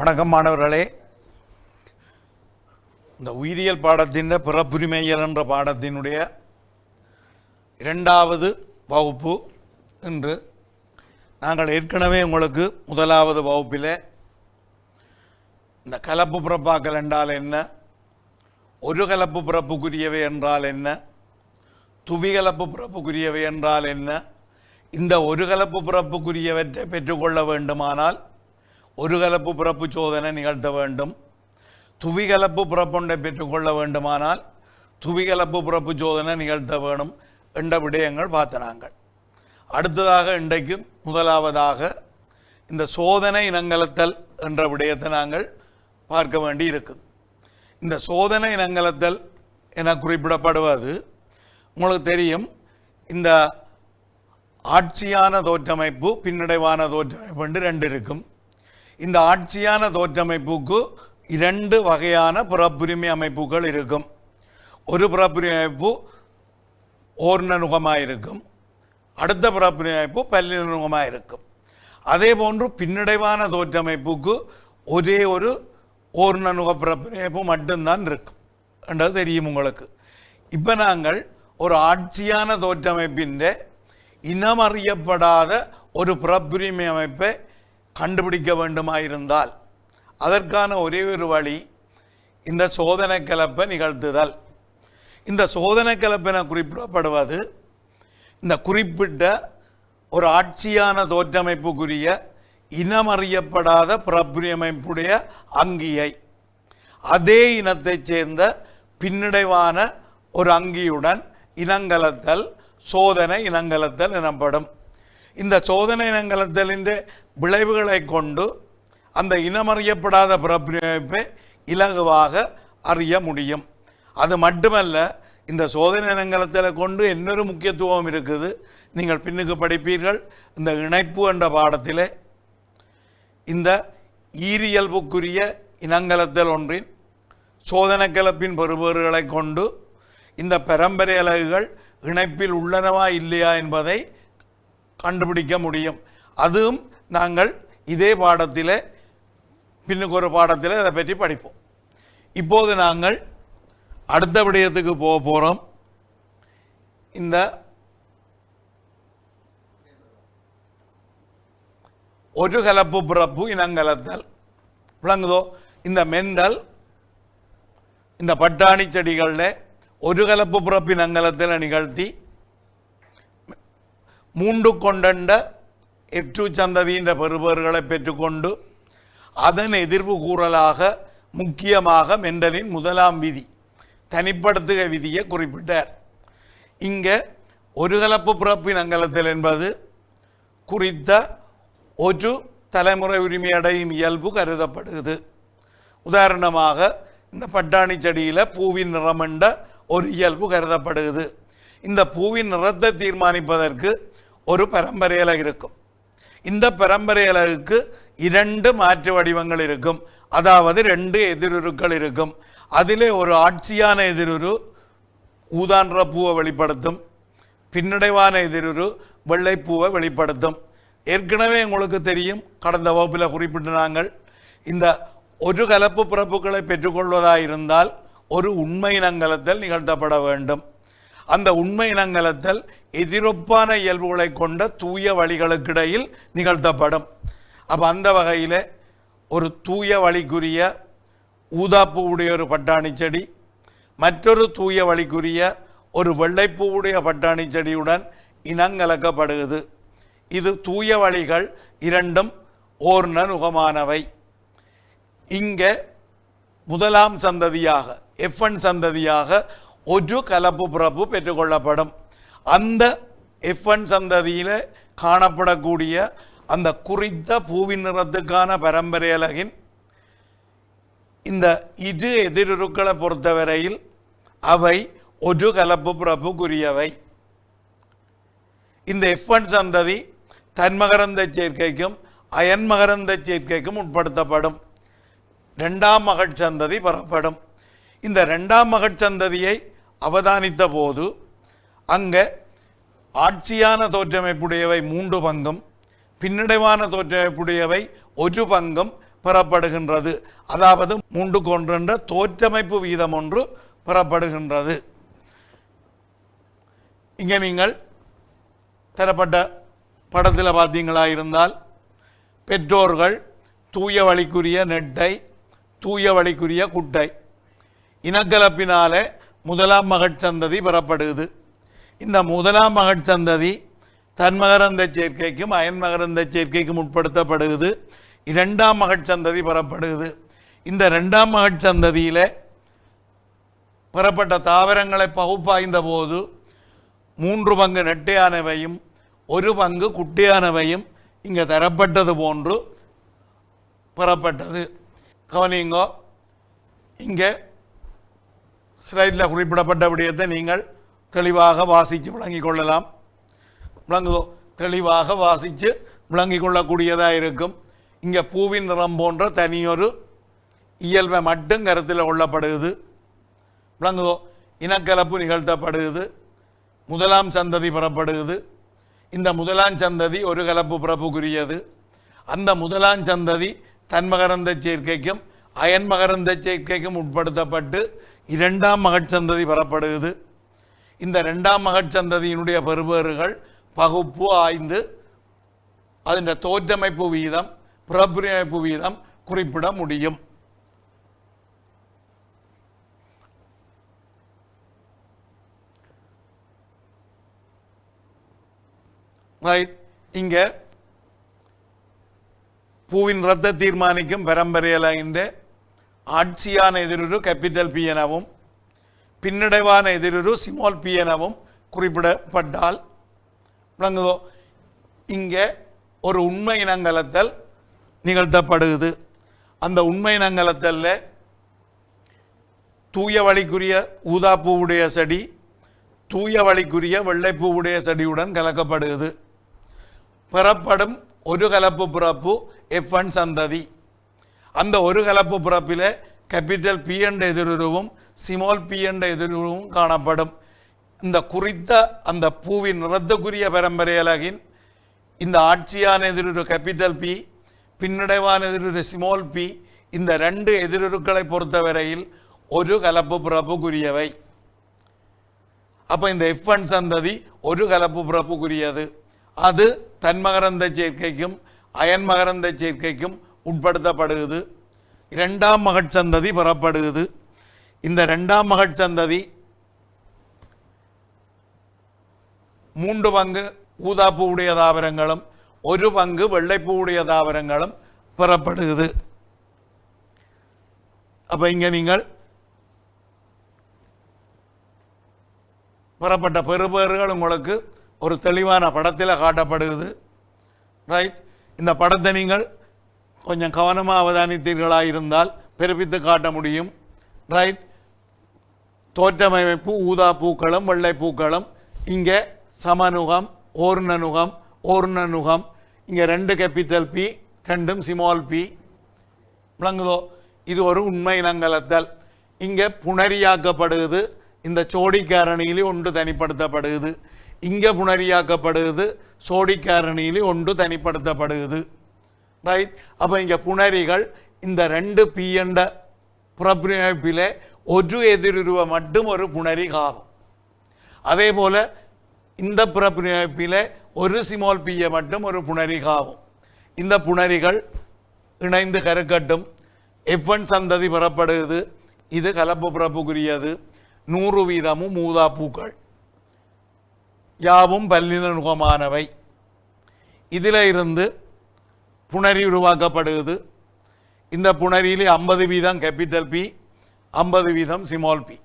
வணக்கம் மாணவர்களே. இந்த உயிரியல் பாடத்தின் பிறப்புரிமையியல் என்ற பாடத்தினுடைய இரண்டாவது வகுப்பு இன்று. நாங்கள் ஏற்கனவே உங்களுக்கு முதலாவது வகுப்பில் இந்த கலப்பு பிறப்பாக்கல் என்றால் என்ன, ஒரு கலப்பு பிறப்புக்குரியவை என்றால் என்ன, துவிகலப்பு பிறப்புக்குரியவை என்றால் என்ன, இந்த ஒரு கலப்பு பிறப்புக்குரியவற்றை பெற்றுக்கொள்ள வேண்டுமானால் ஒரு கலப்பு பிறப்பு சோதனை நிகழ்த்த வேண்டும், துவிகலப்பு பிறப்பொன்றை பெற்றுக்கொள்ள வேண்டுமானால் துவிகலப்பு பிறப்பு சோதனை நிகழ்த்த வேணும் என்ற விடயங்கள் பார்த்த நாங்கள். அடுத்ததாக இன்றைக்கு முதலாவதாக இந்த சோதனை இனங்கலத்தல் என்ற விடயத்தை நாங்கள் பார்க்க வேண்டி இருக்குது. இந்த சோதனை இனங்கலத்தல் என குறிப்பிடப்படுவது உங்களுக்கு தெரியும். இந்த ஆட்சியான தோற்றமைப்பு பின்னடைவான தோற்றமைப்பு என்று ரெண்டு இருக்கும். இந்த ஆட்சியான தோற்றமைப்புக்கு இரண்டு வகையான பிறப்புரிமை அமைப்புகள் இருக்கும். ஒரு பிறப்புரிமை அமைப்பு ஓர்ணநுகமாக இருக்கும், அடுத்த பிறப்புரிமை அமைப்பு பல்லினநுகமாக இருக்கும். அதே போன்று பின்னடைவான தோற்றமைப்புக்கு ஒரே ஒரு ஓர்ணநுக பிறப்புரிமை அமைப்பு மட்டும்தான் இருக்கும் என்றது தெரியும் உங்களுக்கு. இப்போ நாங்கள் ஒரு ஆட்சியான தோற்றமைப்பின் இனம் அறியப்படாத ஒரு பிறப்புரிமை அமைப்பை கண்டுபிடிக்க வேண்டுமாயிருந்தால் அதற்கான ஒரே ஒரு வழி இந்த சோதனை கலப்பை நிகழ்த்துதல். இந்த சோதனை கலப்பென குறிப்பிடப்படுவது இந்த குறிப்பிட்ட ஒரு ஆட்சியான தோற்றமைப்புக்குரிய இனம் அறியப்படாத பிறப்புரிமைப்புடைய அங்கியை அதே இனத்தைச் சேர்ந்த பின்னடைவான ஒரு அங்கியுடன் இனங்கலத்தல் சோதனை இனங்கலத்தல் எனப்படும். இந்த சோதனை இனங்கலத்தலின் விளைவுகளை கொண்டு அந்த இனமறியப்படாத பிறப்புரிமைப்பை இலகுவாக அறிய முடியும். அது மட்டுமல்ல, இந்த சோதனை இனங்கலத்தலை கொண்டு இன்னொரு முக்கியத்துவம் இருக்குது. நீங்கள் பின்னுக்கு படிப்பீர்கள். இந்த இணைப்பு என்ற பாடத்தில் இந்த ஈரியல்புக்குரிய இனங்கலத்தல் ஒன்றின் சோதனை கலப்பின் பெறுபேறுகளை கொண்டு இந்த பரம்பரை அலகுகள் இணைப்பில் உள்ளனவா இல்லையா என்பதை கண்டுபிடிக்க முடியும். அதுவும் நாங்கள் இதே பாடத்தில் பின்னுக்கு ஒரு பாடத்தில் அதை பற்றி படிப்போம். இப்போது நாங்கள் அடுத்த விடயத்துக்கு போக போகிறோம். இந்த ஒரு கலப்பு பிறப்பு இனங்கலத்தல் விளங்குதோ. இந்த மெண்டல் இந்த பட்டாணி செடிகளில் ஒரு கலப்பு பிறப்பு இனங்கலத்தில் நிகழ்த்தி மூன்று கொண்ட F2 சந்ததியின் பெறுபேறுகளை பெற்றுக்கொண்டு அதன் எதிர்வு கூறலாக முக்கியமாக மெண்டலின் முதலாம் விதி தனிப்படுத்துக விதியை குறிப்பிட்டார். இங்கே ஒரு கலப்பு பிறப்பு இனங்கலத்தல் என்பது குறித்த ஒரு தலைமுறை உரிமையடையும் இயல்பு கருதப்படுகிறது. உதாரணமாக இந்த பட்டாணி செடியில் பூவின் நிறம் என்ற ஒரு இயல்பு கருதப்படுகிறது. இந்த பூவின் நிறத்தை தீர்மானிப்பதற்கு ஒரு பரம்பரை அலகு இருக்கும். இந்த பரம்பரை அலகுக்கு இரண்டு மாற்று வடிவங்கள் இருக்கும், அதாவது ரெண்டு எதிருருக்கள் இருக்கும். அதிலே ஒரு ஆட்சியான எதிருரு ஊதான்ற பூவை வெளிப்படுத்தும், பின்னடைவான எதிருரு வெள்ளைப்பூவை வெளிப்படுத்தும். ஏற்கனவே உங்களுக்கு தெரியும், கடந்த வகுப்பில் குறிப்பிட்ட நாங்கள் இந்த ஒரு கலப்பு பிறப்புகளை பெற்றுக்கொள்வதாயிருந்தால் ஒரு உண்மை இனங்கலத்தல் நிகழ்த்தப்பட வேண்டும். அந்த உண்மை இனங்கலத்தல் எதிரொப்பான இயல்புகளை கொண்ட தூய வழிகளுக்கிடையில் நிகழ்த்தப்படும். அப்போ அந்த வகையில் ஒரு தூய வழிக்குரிய ஊதாப்பூவுடைய ஒரு பட்டாணி செடி மற்றொரு தூய வழிக்குரிய ஒரு வெள்ளைப்பூவுடைய பட்டாணி செடியுடன் இனங்கலக்கப்படுகிறது. இது தூய வழிகள் இரண்டும் ஓர்ணநுகமானவை. இங்கே முதலாம் சந்ததியாக F1 சந்ததியாக ஒரு கலப்பு பிறப்பு பெற்றுக்கொள்ளப்படும். அந்த F1 சந்ததியில் காணப்படக்கூடிய அந்த குறித்த பூவின் நிறத்துக்கான பரம்பரை அலகின் இந்த இரு எதிருருக்களை பொறுத்தவரையில் அவை ஒரு கலப்பு பிறப்புக்குரியவை. இந்த F1 சந்ததி தன்மகரந்த சேர்க்கைக்கும் அயன்மகரந்த சேர்க்கைக்கும் உட்படுத்தப்படும். இரண்டாம் மகட்சந்ததி பெறப்படும். இந்த இரண்டாம் மகட்சந்ததியை அவதானித்த போது அங்கே ஆட்சியான தோற்றமைப்புடையவை 3 பங்கும் பின்னடைவான தோற்றமைப்புடையவை 1 பங்கும் பெறப்படுகின்றது. அதாவது 3:1 என்ற தோற்றமைப்பு வீதம் ஒன்று பெறப்படுகின்றது. இங்கே நீங்கள் தரப்பட்ட படத்தில் பார்த்தீங்களா இருந்தால் பெற்றோர்கள் தூய வழிக்குரிய நெட்டை, தூய வழிக்குரிய குட்டை இனக்கலப்பினாலே முதலாம் மகட்சந்ததி பெறப்படுகிறது. இந்த முதலாம் மகட்சந்ததி தன்மகரந்த சேர்க்கைக்கும் அயன்மகரந்த சேர்க்கைக்கும் உட்படுத்தப்படுகிறது. இரண்டாம் மகட்சந்ததி பெறப்படுகிறது. இந்த இரண்டாம் மகட்சந்ததியில் பெறப்பட்ட தாவரங்களை பகுப்பாய்ந்த போது 3 பங்கு நெட்டையானவையும் 1 பங்கு குட்டையானவையும் இங்கே தரப்பட்டது போன்று பெறப்பட்டது. கவனிங்கோ, இங்கே ஸ்லைடில் குறிப்பிடப்பட்ட விடயத்தை நீங்கள் தெளிவாக வாசித்து விளங்கிக் கொள்ளலாம். விளங்குதோ? தெளிவாக வாசித்து விளங்கிக் கொள்ளக்கூடியதாக இருக்கும். இங்கே பூவின் நிறம் போன்ற தனியொரு இயல்பை மட்டும் கருத்தில் கொள்ளப்படுகிறது. விளங்குதோ? இனக்கலப்பு நிகழ்த்தப்படுகிறது. முதலாம் சந்ததி பெறப்படுகிறது. இந்த முதலாம் சந்ததி ஒரு கலப்பு பிறப்புக்குரியது. அந்த முதலாம் சந்ததி தன்மகரந்த சேர்க்கைக்கும் அயன்மகரந்த சேர்க்கைக்கும் உட்படுத்தப்பட்டு இரண்டாம் மகட்சந்ததி பெறப்படுகிறது. இந்த இரண்டாம் மகட்சந்ததியினுடைய பெறுபேறுகள் பகுப்பு ஆய்ந்து அதன் தோற்றமைப்பு வீதம், பிறப்புரிமைப்பு வீதம் குறிப்பிட முடியும். ரைட். இங்கே பூவின் இரத்த தீர்மானிக்கும் பரம்பரையில ஆட்சியான எதிரொரு கேபிட்டல் பி எனவும் பின்னடைவான எதிரொரு ஸ்மால் பி எனவும் குறிப்பிடப்பட்டால் விளங்குதோ? இங்கே ஒரு உண்மை இனங்கலத்தல் நிகழ்த்தப்படுகிறது. அந்த உண்மை இனங்கலத்தலில் தூய வழிக்குரிய ஊதாப்பூவுடைய செடி தூய வழிக்குரிய வெள்ளைப்பூவுடைய செடியுடன் கலக்கப்படுகிறது. பெறப்படும் ஒரு கலப்பு பிறப்பு F1 சந்ததி. அந்த ஒரு கலப்பு பிறப்பில் கேபிட்டல் பி என்ற எதிருருவும் ஸ்மால் பி என்ற எதிருருவும் காணப்படும். இந்த குறித்த அந்த பூவின் நிறத்துக்குரிய பரம்பரை அலகின் இந்த ஆட்சியான எதிருரு கேபிட்டல் பி, பின்னடைவான எதிருரு ஸ்மால் பி, இந்த 2 எதிருருக்களை பொறுத்தவரையில் ஒரு கலப்பு பிறப்புக்குரியவை. அப்போ இந்த F1 சந்ததி ஒரு கலப்பு பிறப்புக்குரியது. அது தன்மகரந்த சேர்க்கைக்கும் அயன்மகரந்த சேர்க்கைக்கும் உட்படுத்தப்படுகிறது. இரண்டாம் மகட்சந்ததி பெறப்படுகிறது. இந்த இரண்டாம் மகட்சந்ததி 3 பங்கு ஊதாப்பூ உடைய தாவரங்களும் 1 பங்கு வெள்ளைப்பூ உடைய தாவரங்களும் பெறப்படுகிறது. அப்போ இங்கே நீங்கள் பெறப்பட்ட பெறுபேறுகள் உங்களுக்கு ஒரு தெளிவான படத்தில் காட்டப்படுகிறது. ரைட். இந்த படத்தை நீங்கள் கொஞ்சம் கவனமாக அவதானித்தீர்களாக இருந்தால் பிறப்பித்து காட்ட முடியும். ரைட். தோற்றமைப்பு ஊதா பூக்களும் வெள்ளை பூக்களும் இங்கே சமநுகம், ஓர்ணநுகம், ஓர்ணநுகம், இங்கே 2 கேபிட்டல் பி, 2 ஸ்மால் பி. விளங்குதோ? இது ஒரு உண்மை இனங்கலத்தல். இங்கே புணரியாக்கப்படுகிறது. இந்த சோடிக்காரணியிலே ஒன்று தனிப்படுத்தப்படுகிறது. இங்கே புணரியாக்கப்படுகிறது. சோடிக்காரணியிலே ஒன்று தனிப்படுத்தப்படுகிறது. ரைட். அப்போ இங்கே புணரிகள் இந்த 2 பி என்ற புறப்பிணைப்பிலே ஒரு எதிருருவ மட்டும் ஒரு புணரி ஆகும். அதே போல இந்த புறப்பிணைப்பிலே ஒரு ஸ்மால் பியை மட்டும் ஒரு புணரி ஆகும். இந்த புணரிகள் இணைந்து கருக்கட்டும். F1 சந்ததி பெறப்படுகிறது. இது கலப்பு பிறப்புக்குரியது. 100 வீதமும் ஊதா பூக்கள் யாவும் பல்லின நுகமானவை. இதில் இருந்து புணரி உருவாக்கப்படுகிறது. இந்த புணரியிலே 50 வீதம் கேபிட்டல் பி, 50 வீதம் ஸ்மால் பி.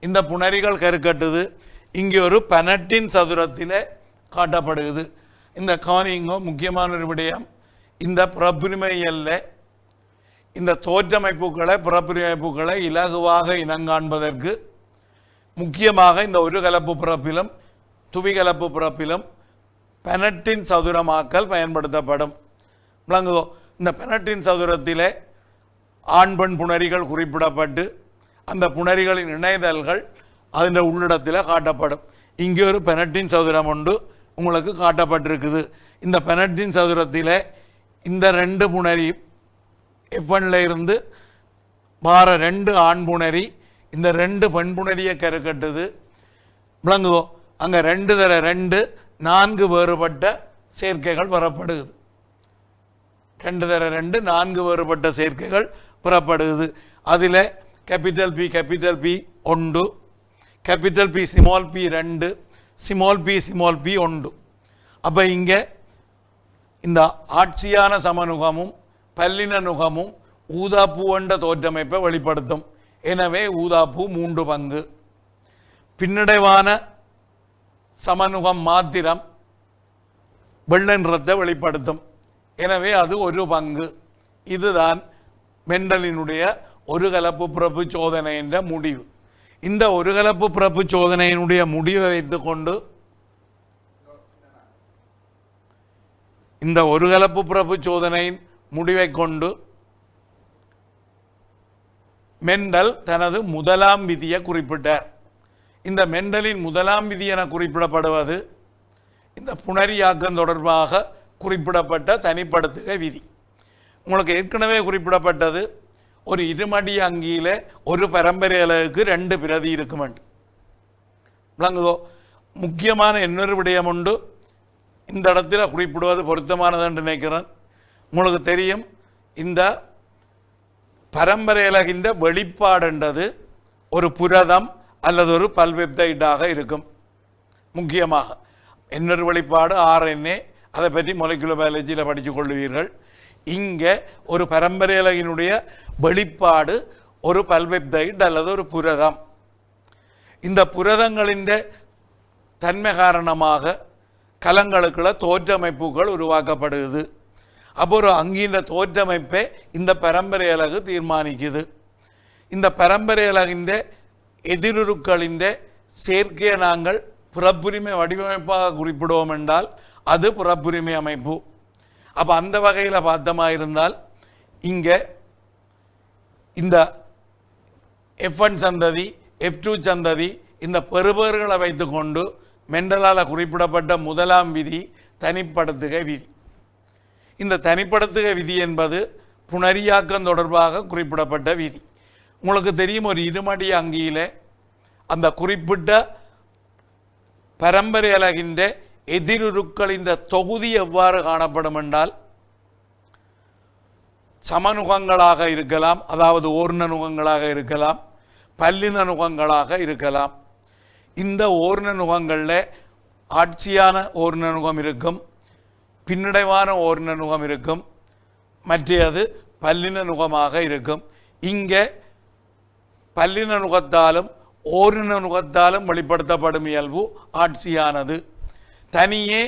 இந்த புணரிகள் கருக்கட்டுது. இங்கே ஒரு பெனட்டின் சதுரத்தில் காட்டப்படுகிறது. இந்த காணிங்கோ முக்கியமான ஒரு விடயம். இந்த பிறப்புரிமையல்ல இந்த தோற்றமைப்புகளை பிறப்புரிமைப்புகளை இலகுவாக இனங்காண்பதற்கு முக்கியமாக இந்த ஒரு கலப்பு பிறப்பிலும் துவிகலப்பு பிறப்பிலும் பெனட்டின் சதுரமாக்கல் பயன்படுத்தப்படும். விளங்குதோ? இந்த பெனட்டின் சதுரத்திலே ஆண் பெண் புணரிகள் குறிப்பிடப்பட்டு அந்த புணரிகளின் இணைதல்கள் அதன் உள்ளிடத்தில் காட்டப்படும். இங்கே ஒரு பெனட்டின் சதுரம் ஒன்று உங்களுக்கு காட்டப்பட்டிருக்குது. இந்த பெனட்டின் சதுரத்தில் இந்த 2 புணரி F1ல இருந்து வார 2 ஆண் புணரி இந்த 2 பெண் புணரியை கருக்கட்டுது. விளங்குதோ? அங்கே 2 தர 2 4 வேறுபட்ட சேர்க்கைகள் பெறப்படுது. 2 தர 2 4 வேறுபட்ட சேர்க்கைகள் பெறப்படுது. அதில் capital B 1, capital B small b 2, small b 1. அப்போ இங்கே இந்த ஆட்சியான சமநுகமும் பல்லின நுகமும் ஊதாப்பூ என்ற தோற்றமைப்பை வெளிப்படுத்தும். எனவே ஊதாப்பூ 3 பங்கு. பின்னடைவான சமநுகம் மாத்திரம் வெள்ளை நிறத்தை வெளிப்படுத்தும். எனவே அது 1 பங்கு. இதுதான் மெண்டலினுடைய ஒரு கலப்பு பிறப்பு சோதனை என்ற முடிவு. இந்த ஒரு கலப்பு பிறப்பு சோதனையினுடைய முடிவை வைத்துக்கொண்டு இந்த ஒரு கலப்பு பிறப்பு சோதனையின் முடிவை கொண்டு மெண்டல் தனது முதலாம் விதியை குறிப்பிட்டார். இந்த மெண்டலின் முதலாம் விதி என குறிப்பிடப்படுவது இந்த புணரியாக்கம் தொடர்பாக குறிப்பிடப்பட்ட தனிப்படுத்துகை விதி. உங்களுக்கு ஏற்கனவே குறிப்பிடப்பட்டது ஒரு இருமடி அங்கியில் ஒரு பரம்பரை அலகுக்கு 2 பிரதி இருக்கும். விளங்குதோ? முக்கியமான இன்னொரு விடயம் உண்டு, இந்த இடத்துல குறிப்பிடுவது பொருத்தமானது என்று நினைக்கிறேன். உங்களுக்கு தெரியும், இந்த பரம்பரை அலகின்ற வெளிப்பாடுன்றது ஒரு புரதம் அல்லது ஒரு பல்பெப்டைடாக இருக்கும். முக்கியமாக இன்னொரு வெளிப்பாடு RNA, அதை பற்றி மொலிகுலர் பயாலஜியில் படித்து கொள்வீர்கள். இங்கே ஒரு பரம்பரை அலகினுடைய வெளிப்பாடு ஒரு பல்பெப்டைட் அல்லது ஒரு புரதம். இந்த புரதங்களின் தன்மை காரணமாக கலங்களுக்குள்ள தோற்றமைப்புகள் உருவாக்கப்படுகிறது. அப்போ ஒரு அங்கின்ற தோற்றமைப்பை இந்த பரம்பரை அலகு தீர்மானிக்குது. இந்த பரம்பரை அலகின்ற எதிருருக்களின் சேர்க்கையை நாங்கள் புறப்புரிமை வடிவமைப்பாக குறிப்பிடுவோம் என்றால் அது புறப்புரிமை அமைப்பு. அப்போ அந்த வகையில் பார்த்தமா இருந்தால் இங்கே இந்த F1 சந்ததி F2 சந்ததி இந்த பெறுபேறுகளை வைத்துக்கொண்டு மெண்டலால் குறிப்பிடப்பட்ட முதலாம் விதி தனிப்படுத்துகை விதி. இந்த தனிப்படுத்துகை விதி என்பது புணரியாக்கம் தொடர்பாக குறிப்பிடப்பட்ட விதி. உங்களுக்கு தெரியும், ஒரு இருமடி அங்கியில் அந்த குறிப்பிட்ட பரம்பரை அலகின்ற எதிருருக்களின் தொகுதி எவ்வாறு காணப்படும் என்றால் சமநுகங்களாக இருக்கலாம், அதாவது ஓர்ண நுகங்களாக இருக்கலாம், பல்லின நுகங்களாக இருக்கலாம். இந்த ஓர்ண நுகங்களில் ஆட்சியான ஓர்ண நுகம் இருக்கும், பின்னடைவான ஓர்ண நுகம் இருக்கும், மற்றது பல்லின நுகமாக இருக்கும். இங்கே பல்லின நுகத்தாலும் ஓரின நுகத்தாலும் வெளிப்படுத்தப்படும் இயல்பு ஆட்சியானது. தனியே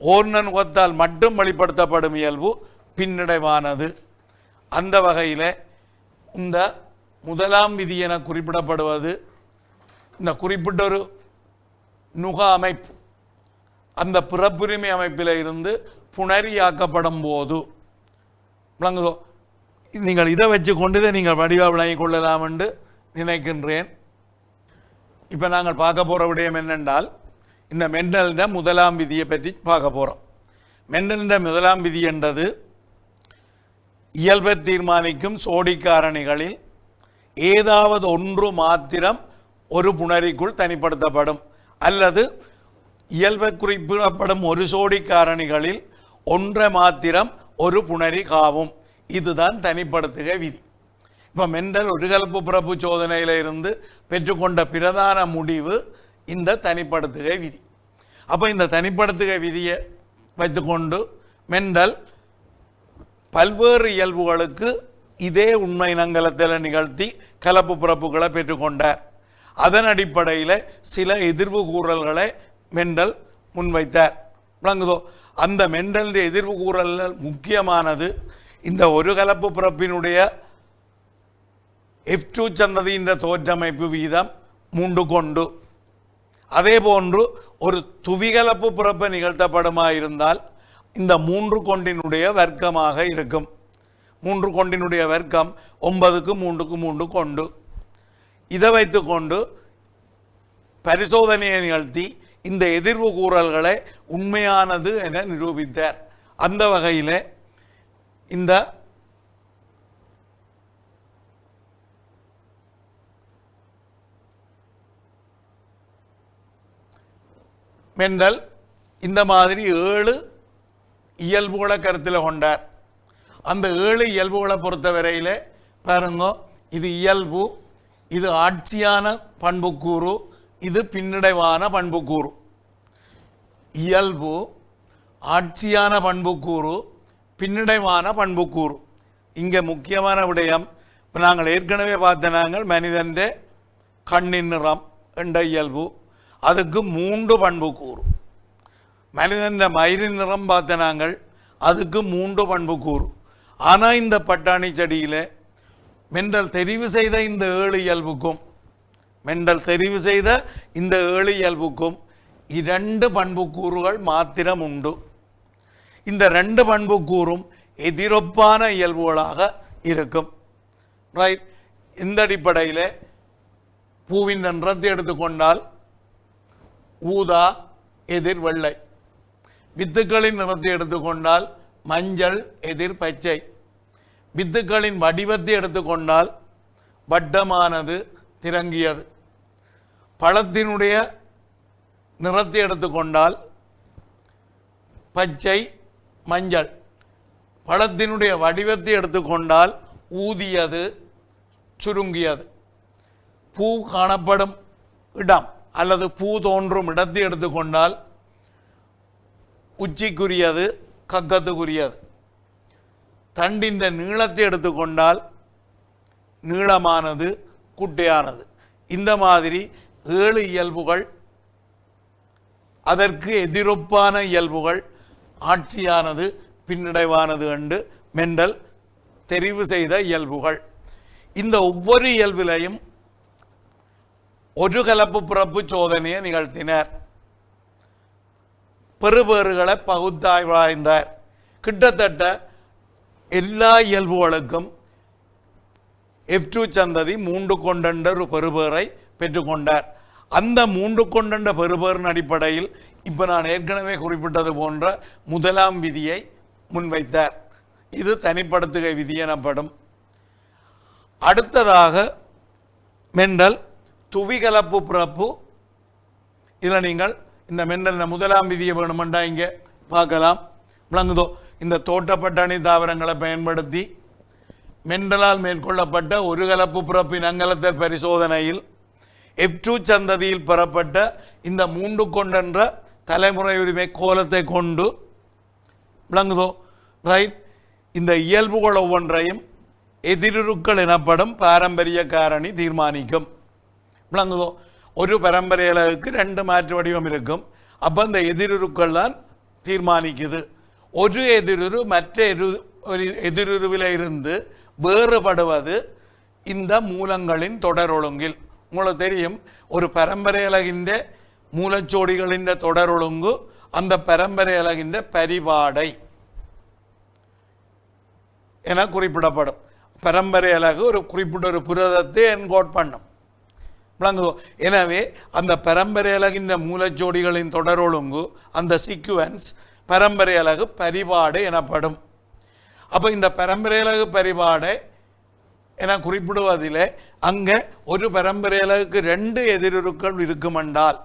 ஓர்ண நுகத்தால் மட்டும் வெளிப்படுத்தப்படும் இயல்பு பின்னடைவானது. அந்த வகையில் இந்த முதலாம் விதி என குறிப்பிடப்படுவது இந்த குறிப்பிட்ட ஒரு நுக அமைப்பு அந்த பிறப்புரிமை அமைப்பில் இருந்து புணரியாக்கப்படும் போது விளங்குதோ. நீங்கள் இதை வச்சு கொண்டு நீங்கள் வடிவ விளங்கிக் கொள்ளலாம் என்று நினைக்கின்றேன். இப்போ நாங்கள் பார்க்க போகிற விடயம் என்னென்றால் இந்த மெண்டலின் முதலாம் விதியை பற்றி பார்க்க போகிறோம். மெண்டலின் முதலாம் விதி என்றது இயல்பை தீர்மானிக்கும் சோடி காரணிகளில் ஏதாவது ஒன்று மாத்திரம் ஒரு புணரிக்குள் தனிப்படுத்தப்படும், அல்லது இயல்பை குறிப்பிடப்படும் ஒரு சோடி காரணிகளில் ஒன்றை மாத்திரம் ஒரு புணரி காவும். இதுதான் தனிப்படுத்துகை விதி. இப்போ மெண்டல் ஒரு கலப்பு பிறப்பு சோதனையில் இருந்து பெற்றுக்கொண்ட பிரதான முடிவு இந்த தனிப்படுத்துகை விதி. அப்போ இந்த தனிப்படுத்துகை விதியை வைத்துக்கொண்டு மெண்டல் பல்வேறு இயல்புகளுக்கு இதே உண்மை இனங்கலத்தில் நிகழ்த்தி கலப்பு பிறப்புகளை பெற்றுக்கொண்டார். அதன் அடிப்படையில் சில எதிர்வு கூறல்களை மெண்டல் முன்வைத்தார். விளங்குதோ? அந்த மெண்டலுடைய எதிர்வு கூறல்கள் முக்கியமானது இந்த ஒரு கலப்பு பிறப்பினுடைய F2 சந்ததியின் தோற்றமைப்பு வீதம் 3 கொண்டு, அதே போன்று ஒரு துவிகலப்பு பிறப்பு நிகழ்த்தப்படுமாயிருந்தால் இந்த 3 கொண்டினுடைய வர்க்கமாக இருக்கும். 3 கொண்டினுடைய வர்க்கம் 9க்கு 3க்கு 3 கொண்டு. இதை வைத்துக்கொண்டு பரிசோதனையை நிகழ்த்தி இந்த எதிர்வு கூறல்களை உண்மையானது என நிரூபித்தார். அந்த வகையில் இந்த மெண்டல் இந்த மாதிரி 7 இயல்புகளை கருத்தில் கொண்டார். அந்த 7 இயல்புகளை பொறுத்தவரையில் பாருங்க, இது இயல்பு, இது ஆட்சியான பண்புக்கூறு, இது பின்னடைவான பண்புக்கூறு. இயல்பு, ஆட்சியான பண்புக்கூறு, பின்னடைவான பண்புக்கூறு. இங்கே முக்கியமான விடயம், இப்போ நாங்கள் ஏற்கனவே பார்த்த நாங்கள் மனிதன் கண்ணின் நிறம் என்ற இயல்பு, அதுக்கு 3 பண்புக்கூறு. மனிதன் மயிரின் நிறம் பார்த்த நாங்கள், அதுக்கு 3 பண்புக்கூறு. ஆனால் இந்த பட்டாணி செடியில் மெண்டல் தெரிவு செய்த இந்த 7 இயல்புக்கும், மெண்டல் தெரிவு செய்த இந்த 7 இயல்புக்கும் 2 பண்புக்கூறுகள் மாத்திரம் உண்டு. இந்த 2 பண்புக்கூறும் எதிரொப்பான இயல்புகளாக இருக்கும். ரைட். இந்த அடிப்படையில் பூவின் நிறத்தை எடுத்துக்கொண்டால் ஊதா எதிர் வெள்ளை, வித்துக்களின் நிறத்தை எடுத்துக்கொண்டால் மஞ்சள் எதிர் பச்சை, வித்துக்களின் வடிவத்தை எடுத்துக்கொண்டால் வட்டமானது திரங்கியது, பழத்தினுடைய நிறத்தை எடுத்துக்கொண்டால் பச்சை மஞ்சள், பழத்தினுடைய வடிவத்தை எடுத்துக்கொண்டால் ஊதியது சுருங்கியது, பூ காணப்படும் இடம் அல்லது பூ தோன்றும் இடத்தை எடுத்துக்கொண்டால் உச்சிக்குரியது கக்கத்துக்குரியது, தண்டின் நீளத்தை எடுத்துக்கொண்டால் நீளமானது குட்டையானது. இந்த மாதிரி 7 இயல்புகள், அதற்கு எதிரொப்பான இயல்புகள் ஆட்சியானது பின்னடைவானது என்று மெண்டல் தெரிவு செய்த இயல்புகள். இந்த ஒவ்வொரு இயல்பிலையும் ஒரு கலப்பு பிறப்பு சோதனையை நிகழ்த்தினார். பெறுபேறுகளை பகுத்தாய்வாய்ந்தார். கிட்டத்தட்ட எல்லா இயல்புகளுக்கும் F2 சந்ததி 3 கொண்ட ஒரு பெறுபேறை பெற்றுக்கொண்டார். அந்த 3 கொண்ட பெறுபேறின் அடிப்படையில் இப்போ நான் ஏற்கனவே குறிப்பிட்டது போன்ற முதலாம் விதியை முன்வைத்தார். இது தனிப்படுத்துகை விதி எனப்படும். அடுத்ததாக மெண்டல் துவிகலப்பு பிறப்பு. இதில் நீங்கள் இந்த மெண்டல் முதலாம் விதியை வேணுமெண்டா இங்கே பார்க்கலாம். விளங்குதோ? இந்த தோட்டப்பட்டாணி தாவரங்களை பயன்படுத்தி மெண்டலால் மேற்கொள்ளப்பட்ட ஒரு கலப்பு பிறப்பின் அங்கலத்தல் பரிசோதனையில் F2 சந்ததியில் பெறப்பட்ட இந்த 3 கொண்ட தலைமுறை உரிமை கோலத்தை கொண்டு, விளங்குதோ ரைட், இந்த இயல்புகள் ஒவ்வொன்றையும் எதிருக்கள் எனப்படும் பாரம்பரிய காரணி தீர்மானிக்கும். விளங்குதோ? ஒரு பரம்பரையாளருக்கு 2 மாற்று வடிவம் இருக்கும். அப்போ அந்த எதிருக்கள் தான் தீர்மானிக்குது. ஒரு எதிருரு மற்ற எதிருருவில் இருந்து வேறுபடுவது இந்த மூலங்களின் தொடர் ஒழுங்கில். உங்களுக்கு தெரியும், ஒரு பரம்பரை அலகின்ற மூலச்சோடிகளின் தொடர் ஒழுங்கு அந்த பரம்பரை அலகின்ற பரிபாடை என குறிப்பிடப்படும். பரம்பரை அலகு ஒரு குறிப்பிட்ட ஒரு புரதத்தை என்கோட் பண்ணும். விளங்குதோ? எனவே அந்த பரம்பரை அலகின்ற மூலச்சோடிகளின் தொடர் ஒழுங்கு, அந்த சீக்குவன்ஸ் பரம்பரை அலகு பரிபாடை எனப்படும். அப்போ இந்த பரம்பரை அலகு பரிபாடை என குறிப்பிடுவதில் அங்கே ஒரு பரம்பரை அலகுக்கு 2 எதிருக்கள் இருக்குமென்றால்,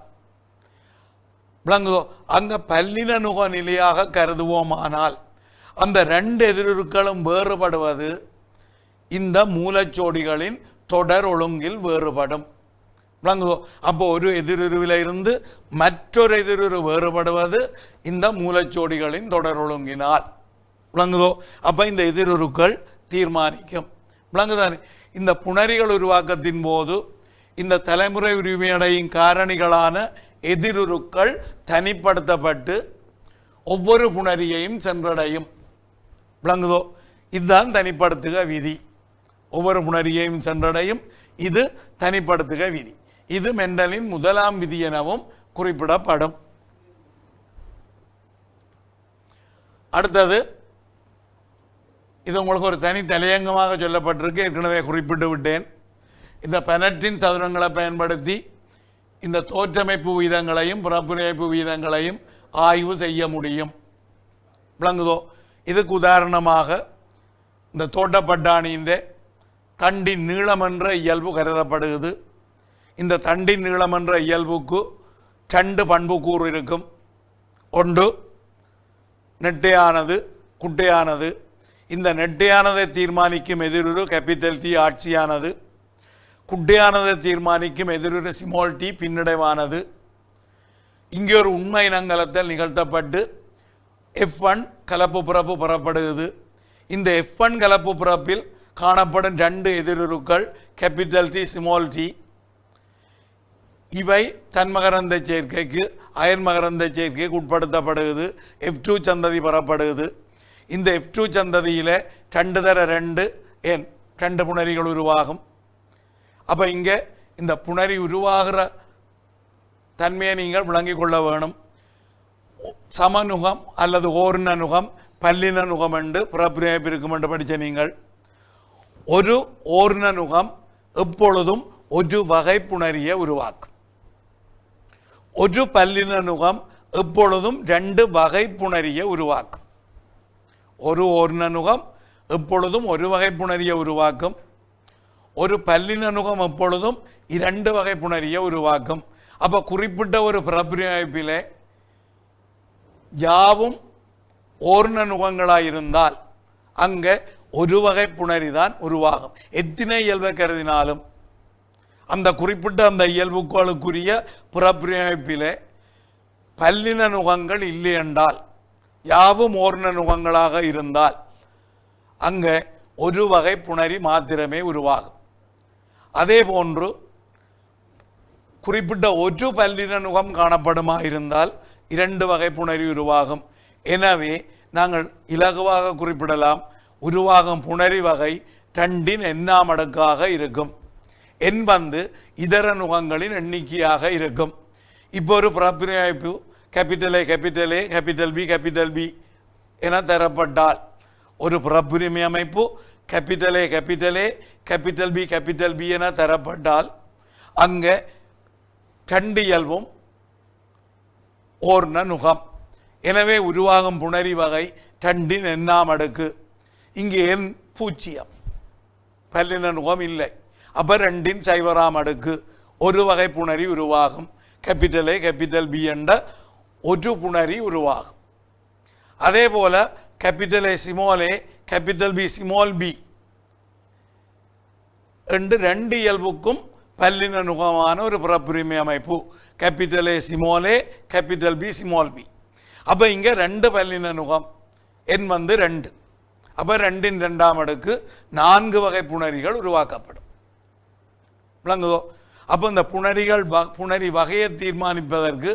விளங்குதோ, அங்கே பல்லின நுக நிலையாக கருதுவோமானால் அந்த 2 எதிருக்களும் வேறுபடுவது இந்த மூலச்சோடிகளின் தொடர் ஒழுங்கில் வேறுபடும். விளங்குதோ? அப்போ ஒரு எதிருருவில் இருந்து மற்றொரு எதிருரு வேறுபடுவது இந்த மூலச்சோடிகளின் தொடர் ஒழுங்கினால். விளங்குதோ? அப்போ இந்த எதிருருக்கள் தீர்மானிக்கும். விளங்குதானே? இந்த புணரிகள் உருவாக்கத்தின் போது இந்த தலைமுறை உரிமையடையும் காரணிகளான எதிருருக்கள் தனிப்படுத்தப்பட்டு ஒவ்வொரு புணரியையும் சென்றடையும். விளங்குதோ? இதுதான் தனிப்படுத்துக விதி. ஒவ்வொரு புணரியையும் சென்றடையும். இது தனிப்படுத்துக விதி. இது மெண்டலின் முதலாம் விதி எனவும் குறிப்பிடப்படும். அடுத்தது, இது உங்களுக்கு ஒரு தனி தலையங்கமாக சொல்லப்பட்டிருக்கு, ஏற்கனவே குறிப்பிட்டு விட்டேன். இந்த பெனட்டின் சதுரங்களை பயன்படுத்தி இந்த தோற்றமைப்பு வீதங்களையும் புறப்புணைப்பு வீதங்களையும் ஆய்வு செய்ய முடியும். விளங்குதோ? இதுக்கு உதாரணமாக இந்த தோட்டப்பட்டாணியின் தண்டின் நீளம் என்ற இயல்பு கருதப்படுகிறது. இந்த தண்டின் நீளம் என்ற இயல்புக்கு 2 பண்புக்கூறு இருக்கும். ஒன்று நெட்டையானது, குட்டையானது. இந்த நெட்டையானதை தீர்மானிக்கும் எதிரொரு கேபிட்டல் டி ஆட்சியானது, குட்டையானதை தீர்மானிக்கும் எதிரொரு ஸ்மால் டி பின்னடைவானது. இங்கே ஒரு உண்மை இனங்கலத்தல் நிகழ்த்தப்பட்டு F1 கலப்பு பிறப்பு பெறப்படுகிறது. இந்த F1 கலப்பு பிறப்பில் காணப்படும் 2 எதிரொருக்கள் கேபிட்டல் டி ஸ்மால் டி. இவை தன்மகரந்த சேர்க்கைக்கு அயன்மகரந்த சேர்க்கைக்கு உட்படுத்தப்படுகிறது. F2 சந்ததி பெறப்படுகிறது. இந்த F2 சந்ததியில் 2 தர 2 ஏன் 2 புணரிகள் உருவாகும். அப்போ இங்கே இந்த புணரி உருவாகிற தன்மையை நீங்கள் விளங்கிக் கொள்ள வேணும். சமநுகம் அல்லது ஓர்ண நுகம், பல்லின நுகம் என்று பிறப்பிரிப்பு இருக்கும் என்று படித்த நீங்கள். ஒரு ஓர்ண நுகம் எப்பொழுதும் ஒரு வகை புணரியை உருவாக்கும். ஒரு பல்லின நுகம் எப்பொழுதும் 2 வகை புணரியை உருவாக்கும். ஒரு ஓர்ண நுகம் எப்பொழுதும் ஒரு வகை புணரியை உருவாக்கும். ஒரு பல்லின நுகம் எப்பொழுதும் 2 வகை புணரியை உருவாக்கும். அப்போ குறிப்பிட்ட ஒரு பிறப்பிரிப்பிலே யாவும் ஓர்ண நுகங்களாக இருந்தால் அங்கே ஒரு வகை புணரி தான் உருவாகும். எத்தனை இயல்பை கருதினாலும் அந்த குறிப்பிட்ட அந்த இயல்புகளுக்குரிய பிறப்பிரிப்பிலே பல்லின நுகங்கள் இல்லை என்றால், யாவும் ஓர்ண நுகங்களாக இருந்தால் அங்கே ஒரு வகை புணரி மாத்திரமே உருவாகும். அதே போன்று குறிப்பிட்ட ஒரு பல்லின நுகம் காணப்படுமா இருந்தால் 2 வகை புணரி உருவாகும். எனவே நாங்கள் இலகுவாக குறிப்பிடலாம், உருவாகும் புணரி வகை 2 எண்ணாம் அடுக்காக இருக்கும். எண் இதர நுகங்களின் எண்ணிக்கையாக இருக்கும். இப்போ ஒரு பிறப்பிரிப்பு capital A capital A capital B capital B என தரப்பட்டால், ஒரு பிறப்புரிமை அமைப்பு capital A capital A capital B என தரப்பட்டால் அங்கே 2 இயல்பும் ஓர்ண நுகம். எனவே உருவாகும் புணரி வகை 2 எண்ணாம் அடுக்கு. இங்கே எண் 0, பல்லின நுகம் இல்லை. அப்போ 2 சைவராம் அடுக்கு ஒரு வகை புணரி உருவாகும். கேபிட்டல் ஏ கேபிட்டல் பி என்ற ஒரு புணரி உருவாகும். அதே போல capital A small a capital B small b என்று 2 இயல்புக்கும் பல்லின நுகமான ஒரு பிறப்புரிமை அமைப்பு capital A small a capital B small b. அப்போ இங்கே 2 பல்லின நுகம், எண் 2. அப்போ 2 2ஆம் அடுக்கு 4 வகை புணரிகள் உருவாக்கப்படும். விளங்குதோ? அப்போ இந்த புணரி வகையை தீர்மானிப்பதற்கு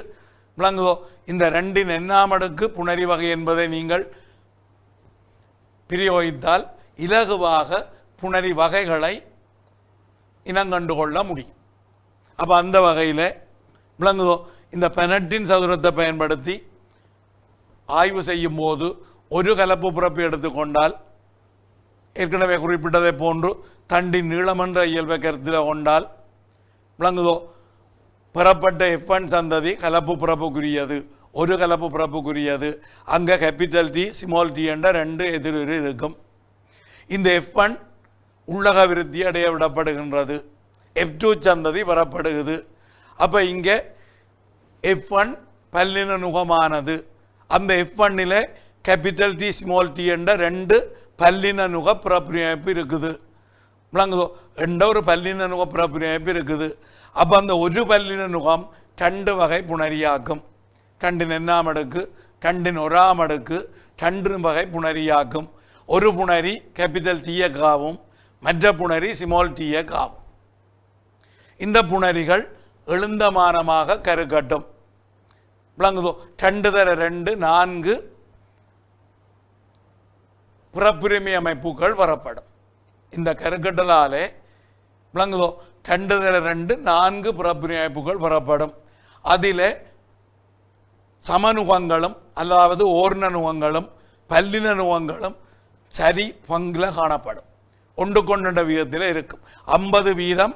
விளங்குதோ, இந்த 2 எண்ணாம் அடுக்கு புணரி வகை என்பதை நீங்கள் பிரயோகித்தால் இலகுவாக புணரி வகைகளை இனங்கண்டு கொள்ள முடியும். அப்போ அந்த வகையில் விளங்குதோ, இந்த பெனட்டின் சதுரத்தை பயன்படுத்தி ஆய்வு செய்யும் போது ஒரு கலப்பு பிறப்பு எடுத்துக்கொண்டால், ஏற்கனவே குறிப்பிட்டதை போன்று தண்டின் நீளமன்ற இயல்பை கருத்தில் கொண்டால் விளங்குதோ, பெறப்பட்ட F1 சந்ததி கலப்பு பிறப்புக்குரியது, ஒரு கலப்பு பிறப்புக்குரியது. அங்கே கேபிட்டல் டி ஸ்மால் டி என்ற 2 எதிர் இருக்கும். இந்த F1 உள்ளக விருத்தி அடைய விடப்படுகின்றது. F2 சந்ததி பெறப்படுகிறது. அப்போ இங்கே F1 பல்லின நுகமானது. அந்த F1 capital D small D என்ற 2 பல்லின நுக பிறப்பிரிப்பு இருக்குது. விளங்குதோ, ஒரு பல்லின நுக பிறப்பிரிப்பு இருக்குது. அப்போ அந்த ஒரு பல்லின நுகம் 2 வகை புணரியாக்கும். 2 எண்ணாம் அடுக்கு, 2 1ஆம் அடுக்கு, 2 வகை புணரியாக்கும். ஒரு புணரி கேபிட்டல் டீயக்காவும், மற்ற புணரி ஸ்மால் டீயக்காவும். இந்த புணரிகள் எழுந்தமானமாக கருக்கட்டும். விளங்குதோ, 2 தர 2 4 பிறப்புரிமை அமைப்புகள் வரப்படும். இந்த கருக்கட்டலாலே விளங்குதோ 2 தர 2 4 பிறப்புரிமை அமைப்புகள் வரப்படும். அதில் சமநுகங்களும் அதாவது ஓர்ண நுகங்களும் பல்லின நுகங்களும் சரி பங்கில் காணப்படும். ஒன்று கொண்ட விதத்தில் இருக்கும். 50%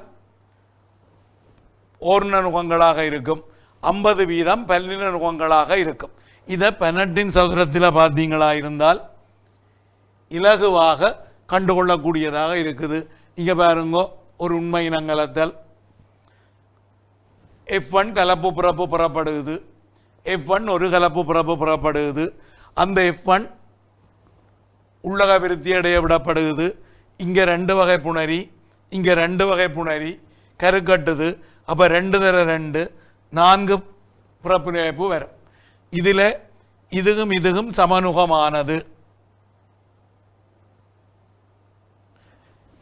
ஓர்ண நுகங்களாக இருக்கும், 50% பல்லின நுகங்களாக இருக்கும். இதை பெனட்டின் சதுரத்தில் பார்த்தீங்களா இருந்தால் இலகுவாக கண்டுகொள்ளக்கூடியதாக இருக்குது. இங்கே பாருங்கோ, ஒரு உண்மை இனங்கலத்தல் F1 கலப்பு பிறப்பு புறப்படுகிறது, F1 ஒரு கலப்பு பிறப்பு புறப்படுகிறது, அந்த F1 உள்ளக விருத்தி அடைய விடப்படுகிறது. இங்கே 2 வகை புணரி, இங்கே 2 வகை புணரி கருக்கட்டுது. அப்போ 2 தர 2 4 பிறப்பு நிலைப்பு வரும். இதில் இதுவும் சமனுகமானது,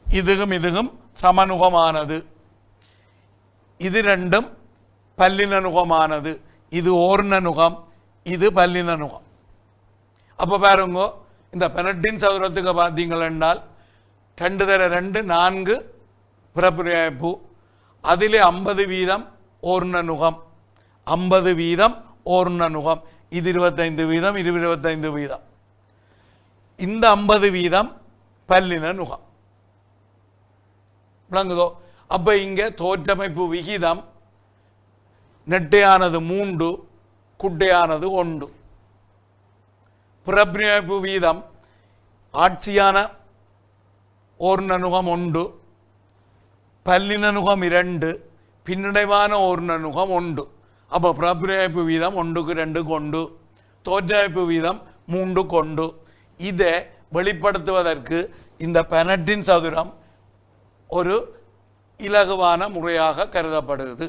இதுவும் சமனுகமானது. இது ரெண்டும் பல்லினனுகமானது. இது ஓர்ணனுகம், இது பல்லினனுகம். அப்போ பாருங்க, இந்த பெனட்டின் சதுரத்துக்கு பார்த்தீங்கள் என்றால் 2 தர 2 4 பிறப்பு நிலைப்பு. அதில் 50% ஓர்ணனுகம், 50% ஓர்ணனுகம். இது 25%, இது 25%. இந்த 50% பல்லினனுகம். விளங்குதோ? அப்போ இங்கே தோற்றமைப்பு விகிதம் நெட்டையானது 3, குட்டையானது 1. பிறப்பிணைப்பு வீதம் ஆட்சியான ஓர்ணனுகம் 1, பல்லினனுகம் 2, பின்னடைவான ஓர்ணனுகம் 1. அப்போ பிறப்பிணைப்பு வீதம் 1க்கு 2 கொண்டு, தோற்றமைப்பு வீதம் 3 கொண்டு. இதை வெளிப்படுத்துவதற்கு இந்த பெனட்டின் சதுரம் ஒரு இலகுவான முறையாக கருதப்படுகிறது.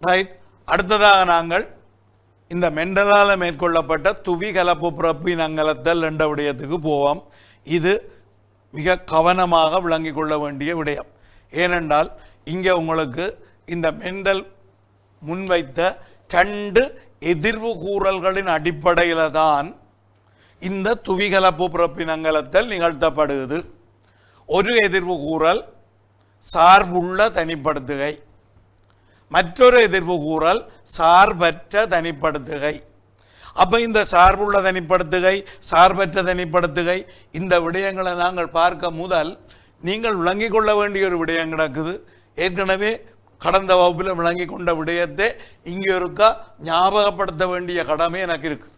ரைட். அடுத்ததாக நாங்கள் இந்த மெண்டலால் மேற்கொள்ளப்பட்ட துவி கலப்பு பிறப்பு இனங்கலத்தல் என்ற விடயத்துக்கு போவோம். இது மிக கவனமாக விளங்கிக் கொள்ள வேண்டிய விடயம். ஏனென்றால் இங்கே உங்களுக்கு இந்த மெண்டல் முன்வைத்த 2 எதிர்வு கூறல்களின் அடிப்படையில் தான் இந்த துவிகலப்பு பிறப்பினங்கலத்தல் நிகழ்த்தப்படுகிறது. ஒரு எதிர்வு கூறல் சார்புள்ள தனிப்படுத்துகை, மற்றொரு எதிர்வு கூறல் சார்பற்ற தனிப்படுத்துகை. அப்போ இந்த சார்புள்ள தனிப்படுத்துகை, சார்பற்ற தனிப்படுத்துகை, இந்த விடயங்களை நாங்கள் பார்க்க முதல் நீங்கள் விளங்கி கொள்ள வேண்டிய ஒரு விடயம் கிடக்குது. ஏற்கனவே கடந்த வகுப்பில் விளங்கி கொண்ட விடயத்தை இங்கே இருக்கா ஞாபகப்படுத்த வேண்டிய கடமை எனக்கு இருக்குது.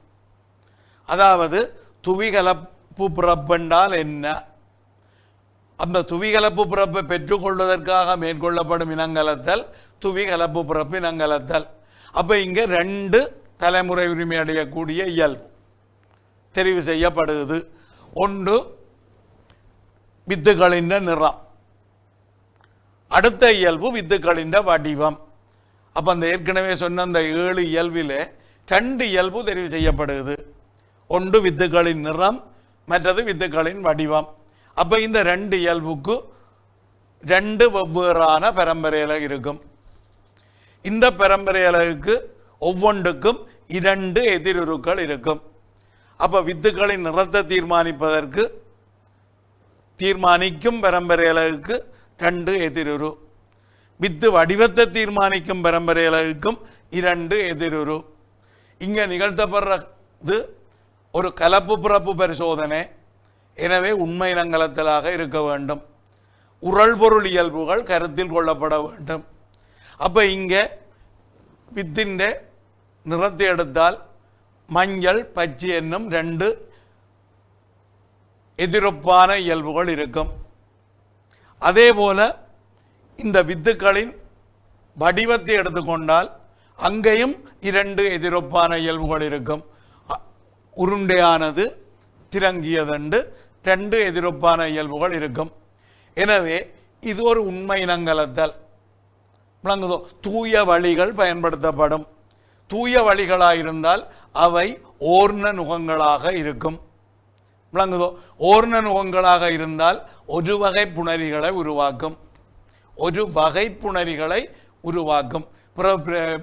அதாவது துவிகலப்பு பிறப்பென்றால் என்ன, அந்த துவிகலப்பு பிறப்பை பெற்றுக்கொள்வதற்காக மேற்கொள்ளப்படும் இனங்கலத்தல் துவிகலப்பு பிறப்பு இனங்கலத்தல். அப்போ இங்கே 2 தலைமுறை உரிமை அடையக்கூடிய இயல்பு தெரிவு செய்யப்படுகிறது. ஒன்று வித்துக்களின் நிறம், அடுத்த இயல்பு வித்துக்களின் வடிவம். அப்போ அந்த ஏற்கனவே சொன்ன அந்த 7 இயல்பிலே 2 இயல்பு தெரிவு செய்யப்படுகிறது. ஒன்று வித்துக்களின் நிறம், மற்றது வித்துக்களின் வடிவம். அப்போ இந்த 2 இயல்புக்கு 2 வெவ்வேறான பரம்பரையில் இருக்கும். இந்த பரம்பரைகளுக்கு ஒவ்வொன்றுக்கும் 2 எதிருருக்கள் இருக்கும். அப்போ வித்துக்களின் நிறத்தை தீர்மானிக்கும் பரம்பரைகளுக்கு 2 எதிருரு, வித்து வடிவத்தை தீர்மானிக்கும் பரம்பரைகளுக்கும் 2 எதிருரு. இங்கே நிகழ்த்தப்படுறது ஒரு கலப்பு பிறப்பு பரிசோதனை. எனவே உண்மை இனங்கலத்தலாக இருக்க வேண்டும். உரல் பொருள் இயல்புகள் கருத்தில் கொள்ளப்பட வேண்டும். அப்போ இங்கே வித்தின் நிறத்தை எடுத்தால் மஞ்சள் பச்சை என்னும் 2 எதிரொப்பான இயல்புகள் இருக்கும். அதே போல இந்த வித்துக்களின் வடிவத்தை எடுத்துக்கொண்டால் அங்கேயும் 2 எதிரொப்பான இயல்புகள் இருக்கும். உருண்டையானது, திரங்கியதண்டு 2 எதிரொப்பான இயல்புகள் இருக்கும். எனவே இது ஒரு உண்மை இனங்கலத்தல். விளங்குதோ? தூய வழிகள் பயன்படுத்தப்படும். தூய வழிகளாயிருந்தால் அவை ஓர்ண நுகங்களாக இருக்கும். விளங்குதோ? ஓர்ண நுகங்களாக இருந்தால் ஒரு வகை புணரிகளை உருவாக்கும், ஒரு வகை புணரிகளை உருவாக்கும்.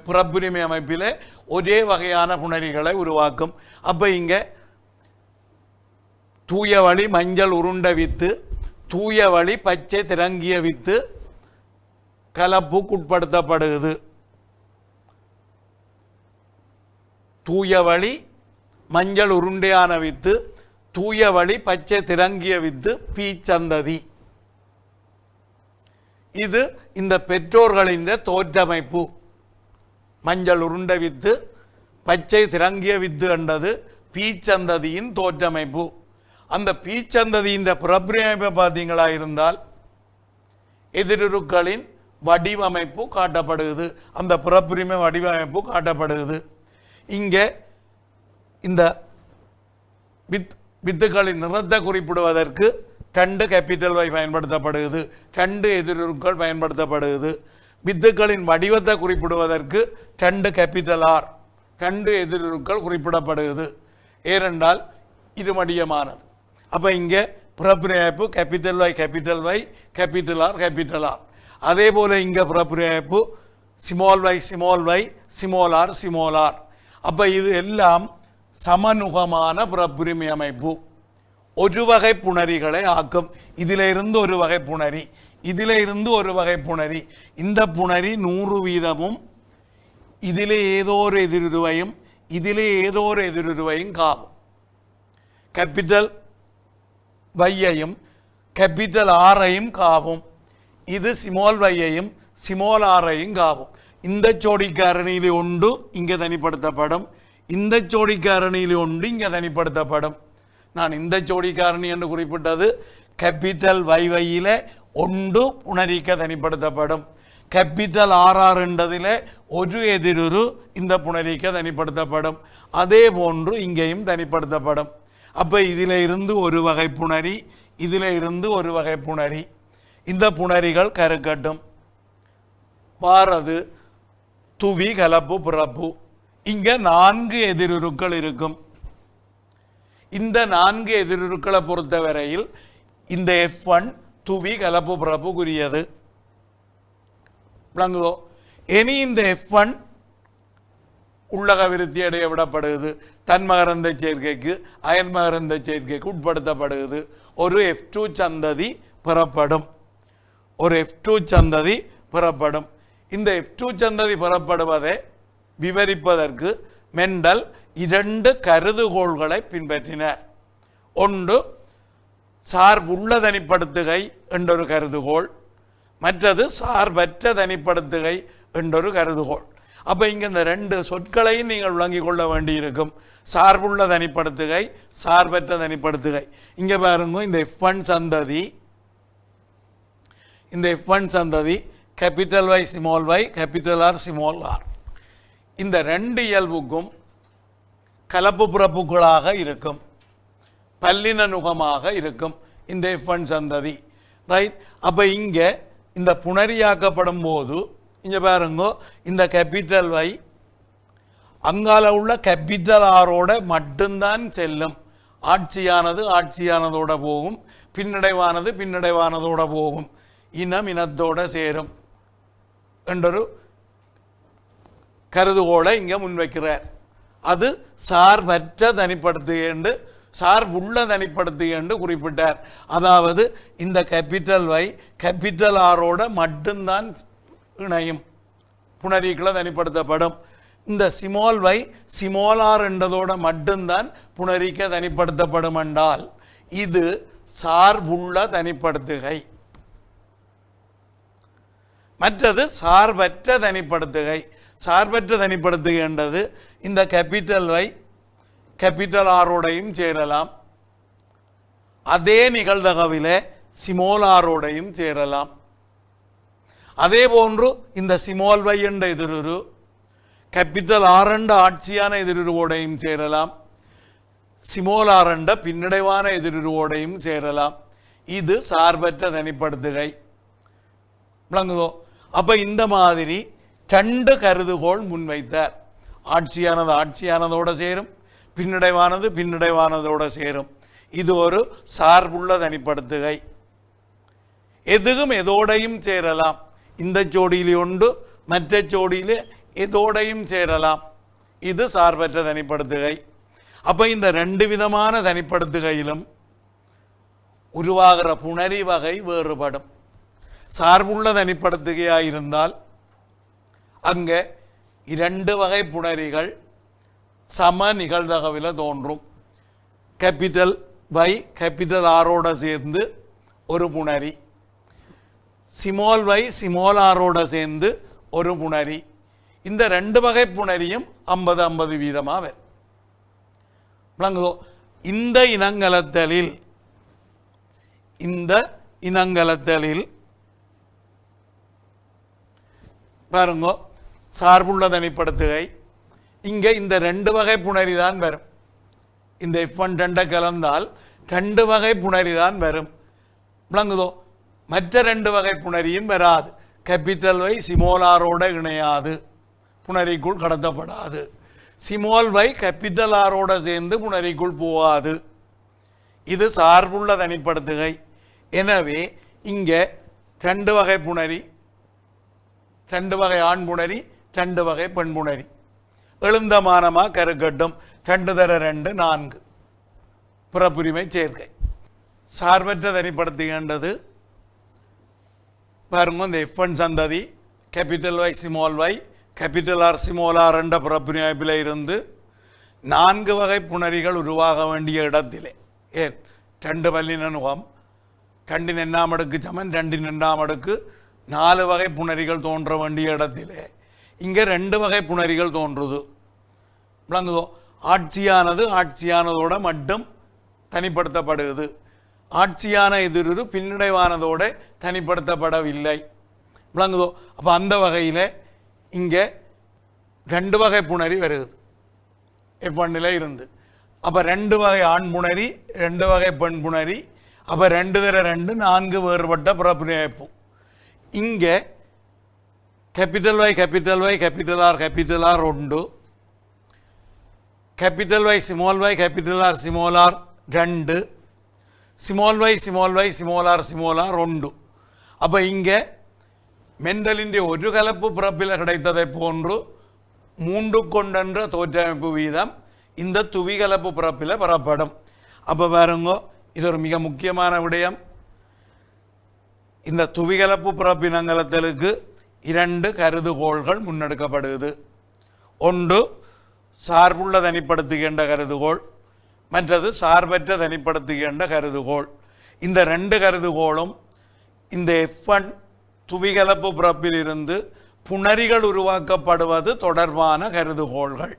பிறப்புரிமை அமைப்பில் ஒரே வகையான புணரிகளை உருவாக்கும். அப்போ இங்கே தூய வழி மஞ்சள் உருண்ட வித்து, தூய வழி பச்சை திரங்கிய வித்து கலப்புக்குட்படுத்தப்படுகிறது. தூய வழி மஞ்சள் உருண்டையான வித்து, தூய வழி பச்சை திரங்கிய வித்து பீச்சந்ததி. இது இந்த பெற்றோர்களின் தோற்றமைப்பு. மஞ்சள் உருண்ட வித்து, பச்சை திரங்கிய வித்து என்றது பீச்சந்ததியின் தோற்றமைப்பு. அந்த பி சந்ததியின் பிறப்புரிமைப்பை பார்த்தீங்களா இருந்தால் எதிருருக்களின் வடிவமைப்பு காட்டப்படுகிறது. அந்த பிறப்புரிமை வடிவமைப்பு காட்டப்படுகிறது. இங்கே இந்த வித்துக்களின் நிறத்தை குறிப்பிடுவதற்கு 2 கேபிட்டல் Y பயன்படுத்தப்படுகிறது. 2 எதிருருக்கள் பயன்படுத்தப்படுகிறது. வித்துக்களின் வடிவத்தை குறிப்பிடுவதற்கு 2 கேபிட்டல் R 2 எதிருருக்கள் குறிப்பிடப்படுகிறது. ஏனென்றால் இருமடியமானது. அப்போ இங்கே பிறப்புரிமைப்பு capital Y capital Y capital R capital R. அதே போல் இங்கே பிறப்புரிமைப்பு small y small r small r. அப்போ இது எல்லாம் சமனுகமான பிறப்புரிமை அமைப்பு. ஒரு வகை புணரிகளை ஆக்கும். இதில் இருந்து ஒரு வகை புணரி, இதில் இருந்து ஒரு வகை புணரி. இந்த புணரி 100 வீதமும் இதிலே ஏதோ ஒரு எதிருருவையும் இதிலே ஏதோ ஒரு எதிருருவையும் காவும். Capital வையையும் capital ஆரையும் காவும். இது ஸ்மால் வையையும் ஸ்மால் ஆரையும் காவும். இந்த ஜோடிக்காரணியில் ஒன்று இங்கே தனிப்படுத்தப்படும், இந்த ஜோடிக்காரணியில் ஒன்று இங்கே தனிப்படுத்தப்படும். நான் இந்த ஜோடிக்காரணி என்று குறிப்பிட்டது கேபிட்டல் வைவையில் ஒன்று புணரிக்க தனிப்படுத்தப்படும். கேபிட்டல் ஆர்ஆர் என்றதில் ஒரு எதிருரு இந்த புணரிக்க தனிப்படுத்தப்படும். அதே போன்று இங்கேயும் தனிப்படுத்தப்படும். அப்போ இதில் இருந்து ஒரு வகை புணரி, இதில் இருந்து ஒரு வகை புணரி. இந்த புணரிகள் கருக்கட்டும். பாரது துவி கலப்பு பிறப்பு. இங்கே 4 எதிருருக்கள் இருக்கும். இந்த 4 எதிருருக்களை பொறுத்தவரையில் இந்த F1 துவி கலப்பு பிறப்புக்குரியது. விளங்குதோ? இனி இந்த F1 உள்ளக விருத்தி அடைய விடப்படுகிறது. தன்மகரந்த சேர்க்கைக்கு அயன்மகரந்த சேர்க்கைக்கு உட்படுத்தப்படுகிறது. ஒரு F2 சந்ததி பெறப்படும். ஒரு F2 சந்ததி பெறப்படும். இந்த F2 சந்ததி பெறப்படுவதை விவரிப்பதற்கு மெண்டல் 2 கருதுகோள்களை பின்பற்றினார். ஒன்று சார்புள்ள தனிப்படுத்துகை என்றொரு கருதுகோள், மற்றது சார்பற்ற தனிப்படுத்துகை என்றொரு கருதுகோள். அப்போ இங்கே இந்த 2 சொற்களையும் நீங்கள் விளங்கிக் கொள்ள வேண்டியிருக்கும். சார்புள்ள தனிப்படுத்துகை, சார்பற்ற தனிப்படுத்துகை. இங்கே பாருங்க, இந்த F1 சந்ததி, இந்த F1 சந்ததி capital Y small y capital R small r. இந்த 2 இயல்புக்கும் கலப்பு பிறப்புகளாக இருக்கும், பல்லின நுகமாக இருக்கும் இந்த F1 சந்ததி. ரைட். அப்போ இங்கே இந்த புணரியாக்கப்படும் போது இங்கே பாருங்க, இந்த கேபிட்டல் Y அங்கால உள்ள கேபிட்டல் ஆரோட மட்டும்தான் செல்லும். ஆட்சியானது ஆட்சியானதோட போகும், பின்னடைவானது பின்னடைவானதோட போகும், இனம் இனத்தோட சேரும் என்றொரு கருதுகோளை இங்கே முன்வைக்கிறார். அது சார்பற்ற தனிப்படுத்துகை என்று, சார்புள்ள தனிப்படுத்துகை என்று குறிப்பிட்டார். அதாவது இந்த கேபிட்டல் Y கேபிட்டல் ஆரோட மட்டும்தான் இணையும், புணரிகளை தனிப்படுத்தப்படும். இந்த ஸ்மால் y ஸ்மால் r என்றதோட மட்டும்தான் புணரிக்க தனிப்படுத்தப்படும் என்றால் இது சார்புள்ள தனிப்படுத்துகை. மற்றது சார்பற்ற தனிப்படுத்துகை. சார்பற்ற தனிப்படுத்துகை என்றது இந்த கேபிட்டல் Y கேபிட்டல் ஆரோடையும் சேரலாம், அதே நிகழ்தகவிலே ஸ்மால் ஆரோடையும் சேரலாம். அதே போன்று இந்த ஸ்மால் y என்ற எதிருரு கேபிட்டல் ஆர் என்ற ஆட்சியான எதிருருவோடையும் சேரலாம், ஸ்மால் ஆர் என்ற பின்னடைவான எதிருருவோடையும் சேரலாம். இது சார்பற்ற தனிப்படுத்துகை. விளங்குதோ? அப்போ இந்த மாதிரி 2 கருதுகோள் முன்வைத்தார். ஆட்சியானது ஆட்சியானதோடு சேரும், பின்னடைவானது பின்னடைவானதோடு சேரும். இது ஒரு சார்புள்ள தனிப்படுத்துகை. எதுவும் எதோடையும் சேரலாம். இந்த ஜோடியிலே உண்டு, மற்ற ஜோடியிலே எதோடையும் சேரலாம். இது சார்பற்ற தனிப்படுத்துகை. அப்போ இந்த 2 விதமான தனிப்படுத்துகையிலும் உருவாகிற புணரி வகை வேறுபடும். சார்புள்ள தனிப்படுத்துகையாக இருந்தால் அங்கே 2 வகை புணரிகள் சம நிகழ்தகவில் தோன்றும். கேபிட்டல் Y கேபிட்டல் ஆரோட சேர்ந்து ஒரு புணரி, ஸ்மால் y ஸ்மால் ஆரோட சேர்ந்து ஒரு புணரி. இந்த 2 வகை புணரியும் 50-50 வீதமாக வரும். விளங்குதோ? இந்த இனங்கலத்தலில் பாருங்க சார்புள்ள தனிப்படுத்துகை இங்கே இந்த 2 வகை புணரி தான் வரும். இந்த F1 2 கலந்தால் 2 வகை புணரி தான் வரும். விளங்குதோ? மற்ற 2 வகை புணரியும் வராது. கேபிட்டல் வை ஸ்மால் ஆரோட இணையாது, புணரிக்குள் கடத்தப்படாது. ஸ்மால் வை கேபிட்டல் ஆரோட சேர்ந்து புணரிக்குள் போகாது. இது சார்புள்ள தனிப்படுத்துகை. எனவே இங்கே 2 வகை புணரி, 2 வகை ஆண் புணரி, 2 வகை பெண் புணரி. எழுந்தமானமாக கருக்கட்டும். 2 தர 2 4 பிறப்புரிமை சேர்க்கை. சார்பற்ற தனிப்படுத்துகின்றது பாருங்க. இந்த F1 சந்ததி capital Y small Y capital R small R என்ற பிறப்புரிமைப்பில் இருந்து 4 வகை புணரிகள் உருவாக வேண்டிய இடத்திலே, ஏன் 2 பல்லின நுகம் 2 எண்ணாம் அடுக்கு சமன் 2 2ஆம் அடுக்கு 4 வகை புணரிகள் தோன்ற வேண்டிய இடத்திலே இங்கே 2 வகை புணரிகள் தோன்றுது. விளங்குதோ? ஆட்சியானதோட மட்டும் தனிப்படுத்தப்படுகிறது. ஆட்சியான எதிர்வு பின்னடைவானதோட தனிப்படுத்தப்படவில்லை. விளங்குதோ? அப்போ அந்த வகையில் இங்கே 2 வகை புணரி வருது F1 இருந்து. அப்போ 2 வகை ஆண் புணரி, 2 வகை பெண் புணரி. அப்போ 2 தர 2 4 வேறுபட்ட பிறப்புரிமைப்பு. இங்கே capital Y capital Y capital R 1, capital Y small Y capital R 2, small Y small R 1. அப்போ இங்கே மெண்டலின் ஒரு கலப்பு பிறப்பில் கிடைத்ததை போன்று 3 கொண்டென்ற தோற்றமைப்பு வீதம் இந்த துவிகலப்பு பிறப்பில் பெறப்படும். அப்போ பாருங்க, இது ஒரு மிக முக்கியமான விடயம். இந்த துவிகலப்பு பிறப்பினங்கலத்தலுக்கு 2 கருதுகோள்கள் முன்னெடுக்கப்படுகிறது. ஒன்று சார்புள்ள தனிப்படுத்துகின்ற கருதுகோள், மற்றது சார்பற்ற தனிப்படுத்துகின்ற கருதுகோள். இந்த 2 கருதுகோளும் இந்த F1 துவிகலப்பு பிறப்பில் இருந்து புணரிகள் உருவாக்கப்படுவது தொடர்பான கருதுகோள்கள்.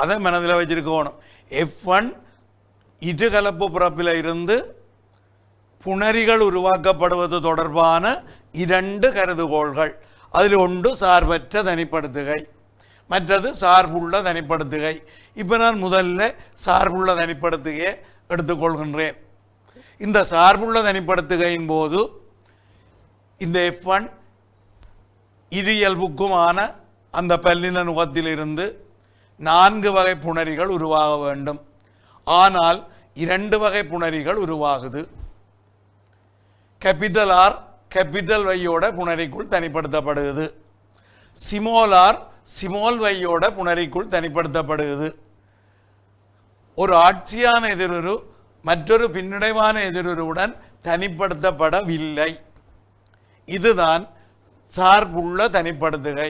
அதை மனதில் வச்சிருக்கணும். F1 இருகலப்பு பிறப்பில் இருந்து புணரிகள் உருவாக்கப்படுவது தொடர்பான 2 கருதுகோள்கள். அதில் ஒன்று சார்பற்ற தனிப்படுத்துகை, மற்றது சார்புள்ள தனிப்படுத்துகை. இப்போ நான் முதல்ல சார்புள்ள தனிப்படுத்துகையை எடுத்துக்கொள்கின்றேன். இந்த சார்புள்ள தனிப்படுத்துகையின் போது இந்த F1 இயல்புக்குமான அந்த பல்லின நுகத்திலிருந்து 4 வகை புணரிகள் உருவாக வேண்டும். ஆனால் 2 வகை புணரிகள் உருவாகுது. கேபிட்டல் ஆர் கேபிட்டல் வையோட புணரிக்குள் தனிப்படுத்தப்படுகிறது. ஸ்மால் ஆர் ஸ்மால் வையோட புணரிக்குள் தனிப்படுத்தப்படுகிறது. ஒரு ஆட்சியான எதிருரு மற்றொரு பின்னடைவான எதிருருவுடன் தனிப்படுத்தப்படவில்லை. இதுதான் சார்புள்ள தனிப்படுத்துகை.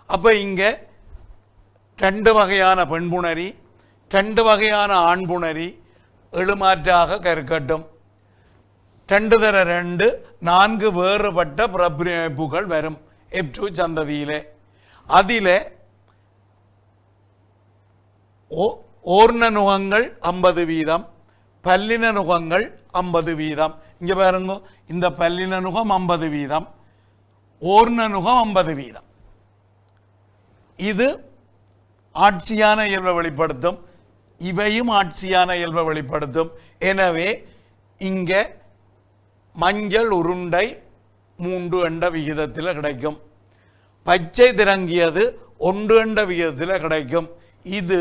அப்போ இங்கே 2 வகையான பெண் புணரி, 2 வகையான ஆண் புணரி எழுமாற்றாக கருக்கட்டும். 2 தர 2 4 வேறுபட்ட பிறப்புரிமைப்புகள் வரும் F2 சந்ததியிலே. அதில் ஓர்ண நுகங்கள் 50 வீதம், பல்லின நுகங்கள் 50 வீதம். இங்கே பாருங்க, இந்த பல்லின நுகம் 50 வீதம், ஓர்ண நுகம் 50 வீதம். இது ஆட்சியான இயல்பை வெளிப்படுத்தும், இவையும் ஆட்சியான இயல்பை வெளிப்படுத்தும். எனவே இங்கே மஞ்சள் உருண்டை 3 என்ற விகிதத்தில் கிடைக்கும், பச்சை திரங்கியது 1 என்ற விகிதத்தில் கிடைக்கும். இது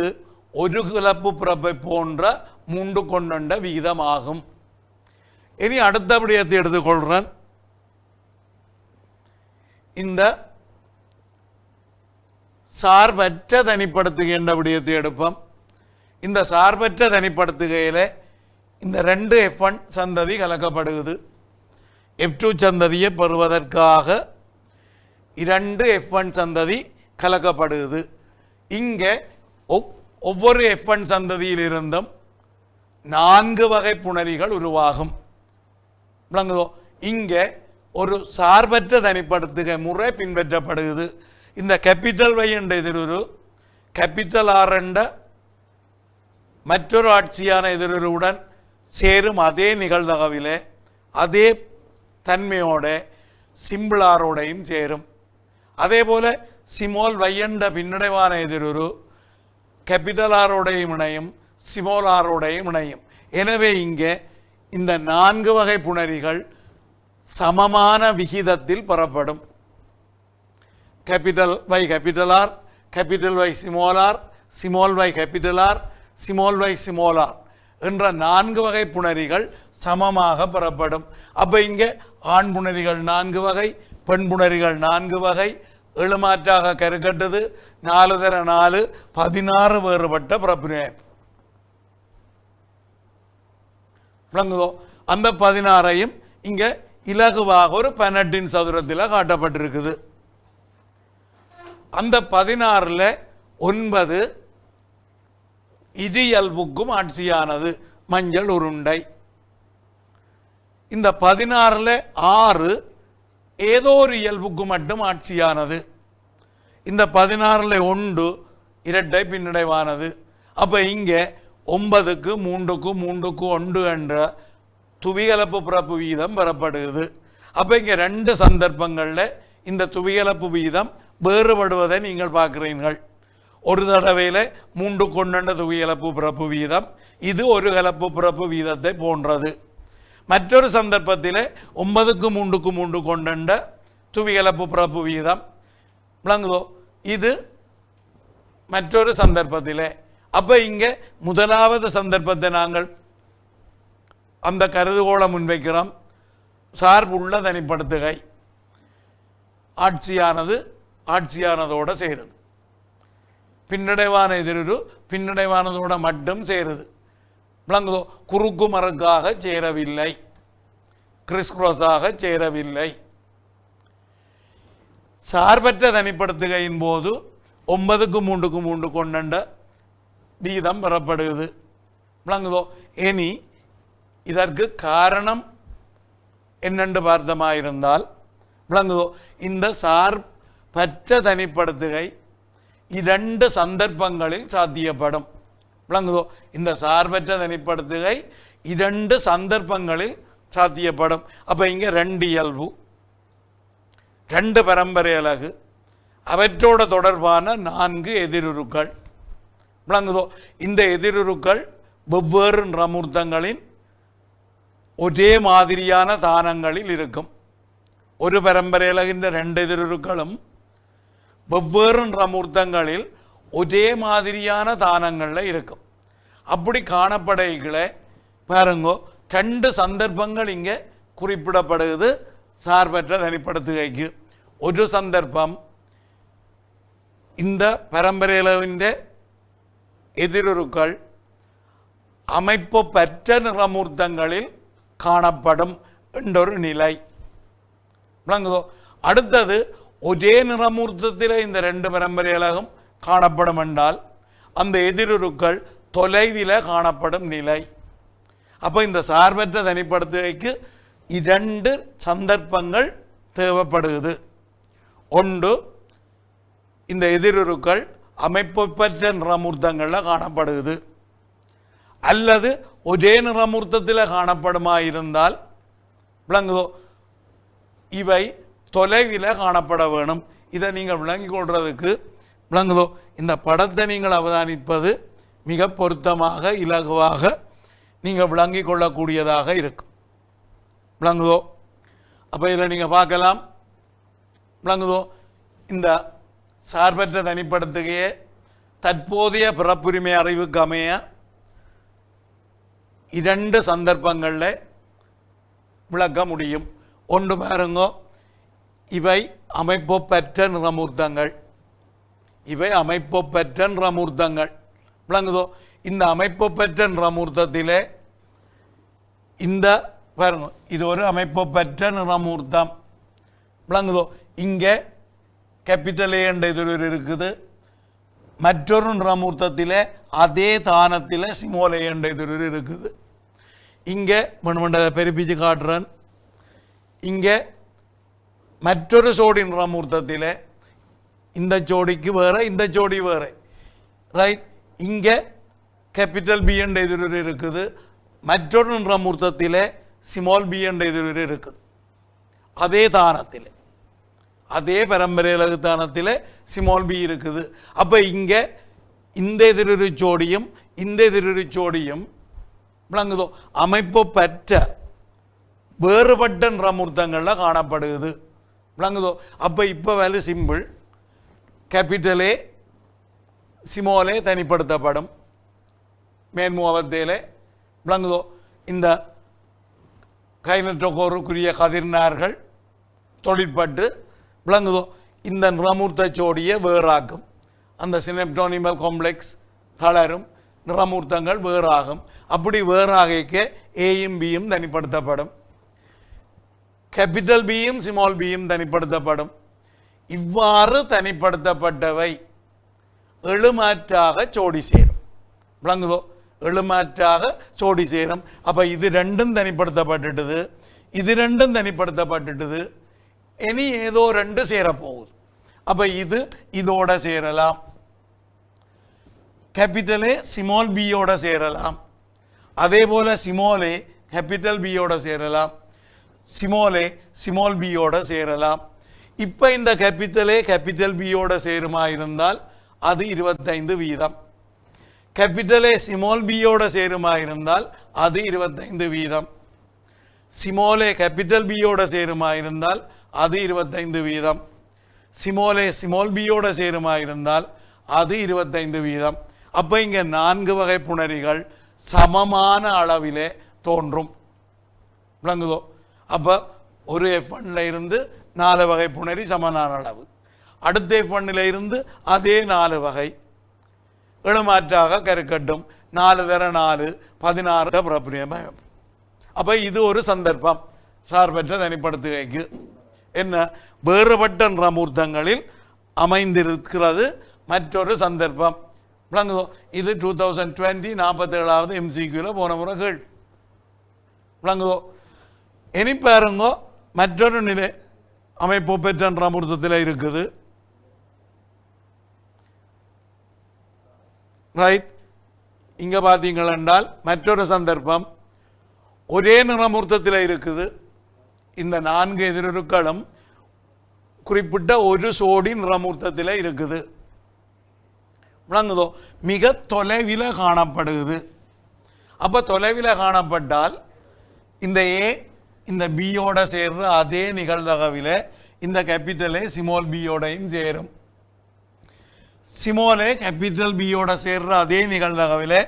ஒரு கலப்பு பிறப்பை போன்ற 3 கொண்ட விகிதமாகும். இனி அடுத்த விடயத்தை எடுத்துக்கொள்கிறேன். இந்த சார்பற்ற தனிப்படுத்துகின்ற விடயத்தை எடுப்போம். இந்த சார்பற்ற தனிப்படுத்துகையில் இந்த 2 F1 சந்ததி கலக்கப்படுகிறது. F2 சந்ததியை பெறுவதற்காக 2 F1 சந்ததி கலக்கப்படுகிறது. இங்கே ஒவ்வொரு F1 சந்ததியில் இருந்தும் 4 வகை புணரிகள் உருவாகும். விளங்குதோ? இங்கே ஒரு சார்பற்ற தனிப்படுத்துகை முறை பின்பற்றப்படுகிறது. இந்த கேபிட்டல் வை என்ற எதிர்வு கேபிட்டல் ஆர் என்ற மற்றொரு ஆட்சியான எதிரொருவுடன் சேரும் அதே நிகழ்தகவிலே அதே தன்மையோட சிம்பிள் ஆரோடையும் சேரும். அதே போல் சிமோல் வையண்ட பின்னடைவான எதிரொரு கேபிட்டல் ஆரோடையும் இணையும், சிமோல் ஆரோடையும் இணையும். எனவே இங்கே இந்த 4 வகை புணரிகள் சமமான விகிதத்தில் பெறப்படும். Capital Y capital R, capital Y small R, small Y capital R, small Y small R என்ற 4 வகை புணரிகள் சமமாக பெறப்படும். அப்போ இங்கே ஆண் புணரிகள் 4 வகை, பெண் புணரிகள் 4 வகை, எழுமாற்றாக கருக்கட்டது 4 தர 4 16 வேறுபட்ட பிறப்பு விளங்குதோ. அந்த 16ஐயும் இங்கே இலகுவாக ஒரு 18 சதுரத்தில் காட்டப்பட்டிருக்குது. அந்த 16ல் 9 இது இயல்புக்கும் ஆட்சியானது, மஞ்சள் உருண்டை. இந்த 16ல் 6 ஏதோ ஒரு இயல்புக்கு மட்டும் ஆட்சியானது. இந்த 16ல் 1 இரட்டை பின்னடைவானது. அப்போ இங்கே 9க்கு 3க்கு 3க்கு 1 என்ற துவிகலப்பு பிறப்பு வீதம் பெறப்படுகிறது. அப்போ இங்கே 2 சந்தர்ப்பங்களில் இந்த துவிகலப்பு வீதம் வேறுபடுவதை நீங்கள் பார்க்குறீர்கள். ஒரு தடவையில் 3 கொண்ட துவிகலப்பு பிறப்பு வீதம் இது ஒரு கலப்பு பிறப்பு வீதத்தை போன்றது. மற்றொரு சந்தர்ப்பத்தில் 9க்கு 3க்கு 3 கொண்ட துவிகலப்பு பிறப்பு வீதம் விளங்குதோ, இது மற்றொரு சந்தர்ப்பத்தில். அப்போ இங்கே முதலாவது சந்தர்ப்பத்தை நாங்கள் அந்த கருதுகோளை முன்வைக்கிறோம். சார்புள்ள தனிப்படுத்துகை ஆட்சியானதோடு சேருது. பின்னடைவான எதிரொரு பின்னடைவானதோட மட்டும் சேருது விளங்குதோ. குறுக்கு மறுக்காக சேரவில்லை, கிறிஸ்கிராஸாக சேரவில்லை. சார்பற்ற தனிப்படுத்துகையின் போது 9க்கு 3க்கு 3 கொண்ட வீதம் பெறப்படுகிறது விளங்குதோ. இனி இதற்கு காரணம் என்னென்று பார்த்தமாயிருந்தால் விளங்குதோ, இந்த சார்பற்ற தனிப்படுத்துகை 2 சந்தர்ப்பங்களில் சாத்தியப்படும் விளங்குதோ. இந்த சார்பற்ற தனிப்படுத்துகை 2 சந்தர்ப்பங்களில் சாத்தியப்படும். அப்போ இங்கே 2 இயல்பு, 2 பரம்பரை அலகு, அவற்றோட தொடர்பான 4 எதிருருக்கள் விளங்குதோ. இந்த எதிருருக்கள் வெவ்வேறு நிறமூர்த்தங்களின் ஒரே மாதிரியான தானங்களில் இருக்கும். ஒரு பரம்பரை அலகின்ற 2 எதிருருக்களும் வெவ்வேறு நிறமூர்த்தங்களில் ஒரே மாதிரியான தானங்களில் இருக்கும். அப்படி காணப்படைகளை பாருங்கோ, 2 சந்தர்ப்பங்கள் இங்கே குறிப்பிடப்படுகிறது சார்பற்ற தனிப்படுத்துகைக்கு. ஒரு சந்தர்ப்பம் இந்த பரம்பரையிலின் எதிருருக்கள் அமைப்பு பெற்ற நிறமூர்த்தங்களில் காணப்படும் என்றொரு நிலை விளங்குதோ. அடுத்தது ஒரே நிறமூர்த்தத்தில் இந்த 2 பரம்பரையிலும் காணப்படும் என்றால் அந்த எதிருருக்கள் தொலைவில் காணப்படும் நிலை. அப்போ இந்த சார்பற்ற தனிப்படுத்துகைக்கு 2 சந்தர்ப்பங்கள் தேவைப்படுகிறது. ஒன்று, இந்த எதிருருக்கள் அமைப்பு பெற்ற நிறமூர்த்தங்களில் காணப்படுகிறது, அல்லது ஒரே நிறமூர்த்தத்தில் காணப்படுமாயிருந்தால் விளங்குதோ இவை தொலைவில் காணப்பட வேணும். இதை நீங்கள் விளங்கி கொள்றதுக்கு விளங்குதோ இந்த படத்தை நீங்கள் அவதானிப்பது மிக பொருத்தமாக இலகுவாக நீங்கள் விளங்கி கொள்ளக்கூடியதாக இருக்கும் விளங்குதோ. அப்போ இதில் நீங்கள் பார்க்கலாம் விளங்குதோ, இந்த சார்பற்ற தனிப்படுத்துகையே தற்போதைய பிறப்புரிமை அறிவுக்கு அமைய 2 சந்தர்ப்பங்களில் விளக்க முடியும். ஒன்று பாருங்கோ, இவை அமைப்பு பெற்ற நிறமூர்த்தங்கள், இவை அமைப்பு பெற்ற நிறமூர்த்தங்கள் விளங்குதோ. இந்த அமைப்பு பெற்ற நிறமூர்த்தத்திலே இந்த பாருங்க, இது ஒரு அமைப்பு பெற்ற நிறமூர்த்தம் விளங்குதோ. இங்கே கேபிட்டல் ஏ என்ற எதிரொரு இருக்குது. மற்றொரு நிறமூர்த்தத்தில் அதே தானத்தில் ஸ்மால் ஏ என்ற எதிரொரு இருக்குது. இங்கே வேணுமென்றதை பெருப்பிச்சு காட்டுறேன். இங்கே மற்றொரு ஜோடி நிறமூர்த்தத்தில் இந்த ஜோடிக்கு வேறு, இந்த ஜோடி வேறு ரைட். இங்கே கேபிட்டல் பி என்ற எதிரொரு இருக்குது, மற்றொரு நிறமூர்த்தத்தில் ஸ்மால் பி என்ற எதிரொரு இருக்குது. அதே தானத்தில், அதே பரம்பரை தானத்தில் ஸ்மால் பி இருக்குது. அப்போ இங்கே இந்த எதிரொரு ஜோடியும் இந்த எதிரொரு ஜோடியும் விளங்குதோ அமைப்பு பெற்ற வேறுபட்ட நிறமூர்த்தங்களில் காணப்படுகிறது. விளங்குதோ? அப்போ இப்போ வேலை சிம்பிள். கேபிட்டலே சிமோலே தனிப்படுத்தப்படும் மேன்முகத்திலே. விளங்குதோ? இந்த கைநற்றோருக்குரிய கதிர்னார்கள் தொழிற்பட்டு விளங்குதோ இந்த நிறமூர்த்த ஜோடியை வேறாக்கும். அந்த சினெப்டோனிமல் காம்ப்ளெக்ஸ் தளரும், நிறமூர்த்தங்கள் வேறாகும். அப்படி வேறாக ஏயும் பியும் தனிப்படுத்தப்படும், கேபிட்டல் பியும் ஸ்மால் பியும் தனிப்படுத்தப்படும். இவ்வாறு தனிப்படுத்தப்பட்டவை எழுமாற்றாக ஜோடி சேரும். விளங்குதோ? எழுமாற்றாக ஜோடி சேரும். அப்போ இது ரெண்டும் தனிப்படுத்தப்பட்டுட்டுது, இது ரெண்டும் தனிப்படுத்தப்பட்டுட்டுது. இனி ஏதோ ரெண்டு சேரப்போகுது. அப்போ இது இதோட சேரலாம், கேபிட்டலே ஸ்மால் பியோட சேரலாம். அதே போல் ஸ்மாலே கேபிட்டல் பியோட சேரலாம், ஸ்மாலே ஸ்மால் பியோட சேரலாம். இப்போ இந்த கேபிட்டலே கேபிட்டல் பியோட சேருமா இருந்தால் அது 25 வீதம். கேபிட்டலே ஸ்மால் பியோட சேருமா இருந்தால் அது 25 வீதம். ஸ்மாலே கேபிட்டல் பியோட சேருமா இருந்தால் அது 25 வீதம். ஸ்மாலே ஸ்மால் பியோட சேருமா இருந்தால் அது 25 வீதம். அப்போ இங்கே 4 வகை புணரிகள் சமமான அளவிலே தோன்றும். விளங்குதோ? அப்போ ஒரு F1 இருந்து 4 வகை புணரி சமமான அளவு, அடுத்த F1 இருந்து அதே 4 வகை எழுமாற்றாக கருக்கட்டும். 4 தர 4 16 பிரபுரியமாக. அப்போ இது ஒரு சந்தர்ப்பம் சார்பற்ற தனிப்படுத்துகைக்கு. என்ன வேறுபட்ட நிறமூர்த்தங்களில் அமைந்திருக்கிறது மற்றொரு சந்தர்ப்பம். விளங்குதோ? இது 2020 47வது MCQல போன முறை கேள்வி. விளங்குதோ? இனி பாருங்கோ, மற்றொரு நிலை அமைப்பு பெற்ற நிறமூர்த்தத்தில் இருக்குது. ரைட், இங்கே பார்த்தீங்கள் என்றால் மற்றொரு சந்தர்ப்பம் ஒரே நிறமூர்த்தத்தில் இருக்குது. இந்த 4 எதிரொருக்களும் குறிப்பிட்ட ஒரு சோடி நிறமூர்த்தத்தில் இருக்குது. விளங்குதோ? மிக தொலைவில் காணப்படுகிறது. அப்போ தொலைவில் காணப்பட்டால் இந்த ஏ இந்த பியோட சேர்ற அதே நிகழ்தகவில் இந்த கேபிட்டலே ஸ்மால் பியோடையும் சேரும், ஸ்மாலே கேபிட்டல் பியோட சேர்ற அதே நிகழ்தகவில்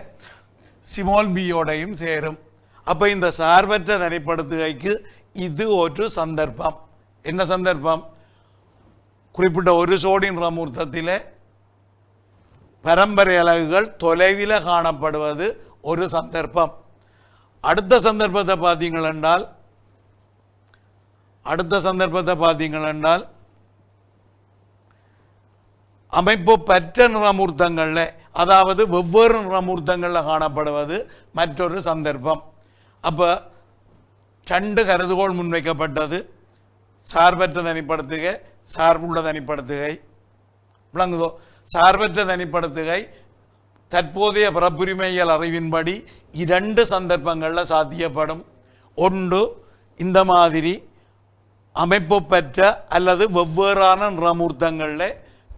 ஸ்மால் பியோடையும் சேரும். அப்போ இந்த சார்பற்ற தனிப்படுத்துகைக்கு இது ஒரு சந்தர்ப்பம். என்ன சந்தர்ப்பம்? குறிப்பிட்ட ஒரு சோடி நிறமூர்த்தத்தில் பரம்பரை அலகுகள் தொலைவில் காணப்படுவது ஒரு சந்தர்ப்பம். அடுத்த சந்தர்ப்பத்தை பார்த்தீங்கள் என்றால் அமைப்பு பெற்ற நிறமூர்த்தங்களில், அதாவது வெவ்வேறு நிறமூர்த்தங்களில் காணப்படுவது மற்றொரு சந்தர்ப்பம். அப்போ 2 கருதுகோள் முன்வைக்கப்பட்டது: சார்பற்ற தனிப்படுத்துகை, சார்புள்ள தனிப்படுத்துகை. விளங்குதோ? சார்பற்ற தனிப்படுத்துகை தற்போதைய பிறப்புரிமையியல் அறிவின்படி 2 சந்தர்ப்பங்களில் சாத்தியப்படும். ஒன்று, இந்த மாதிரி அமைப்பு பெற்ற அல்லது வெவ்வேறான நிறமூர்த்தங்களில்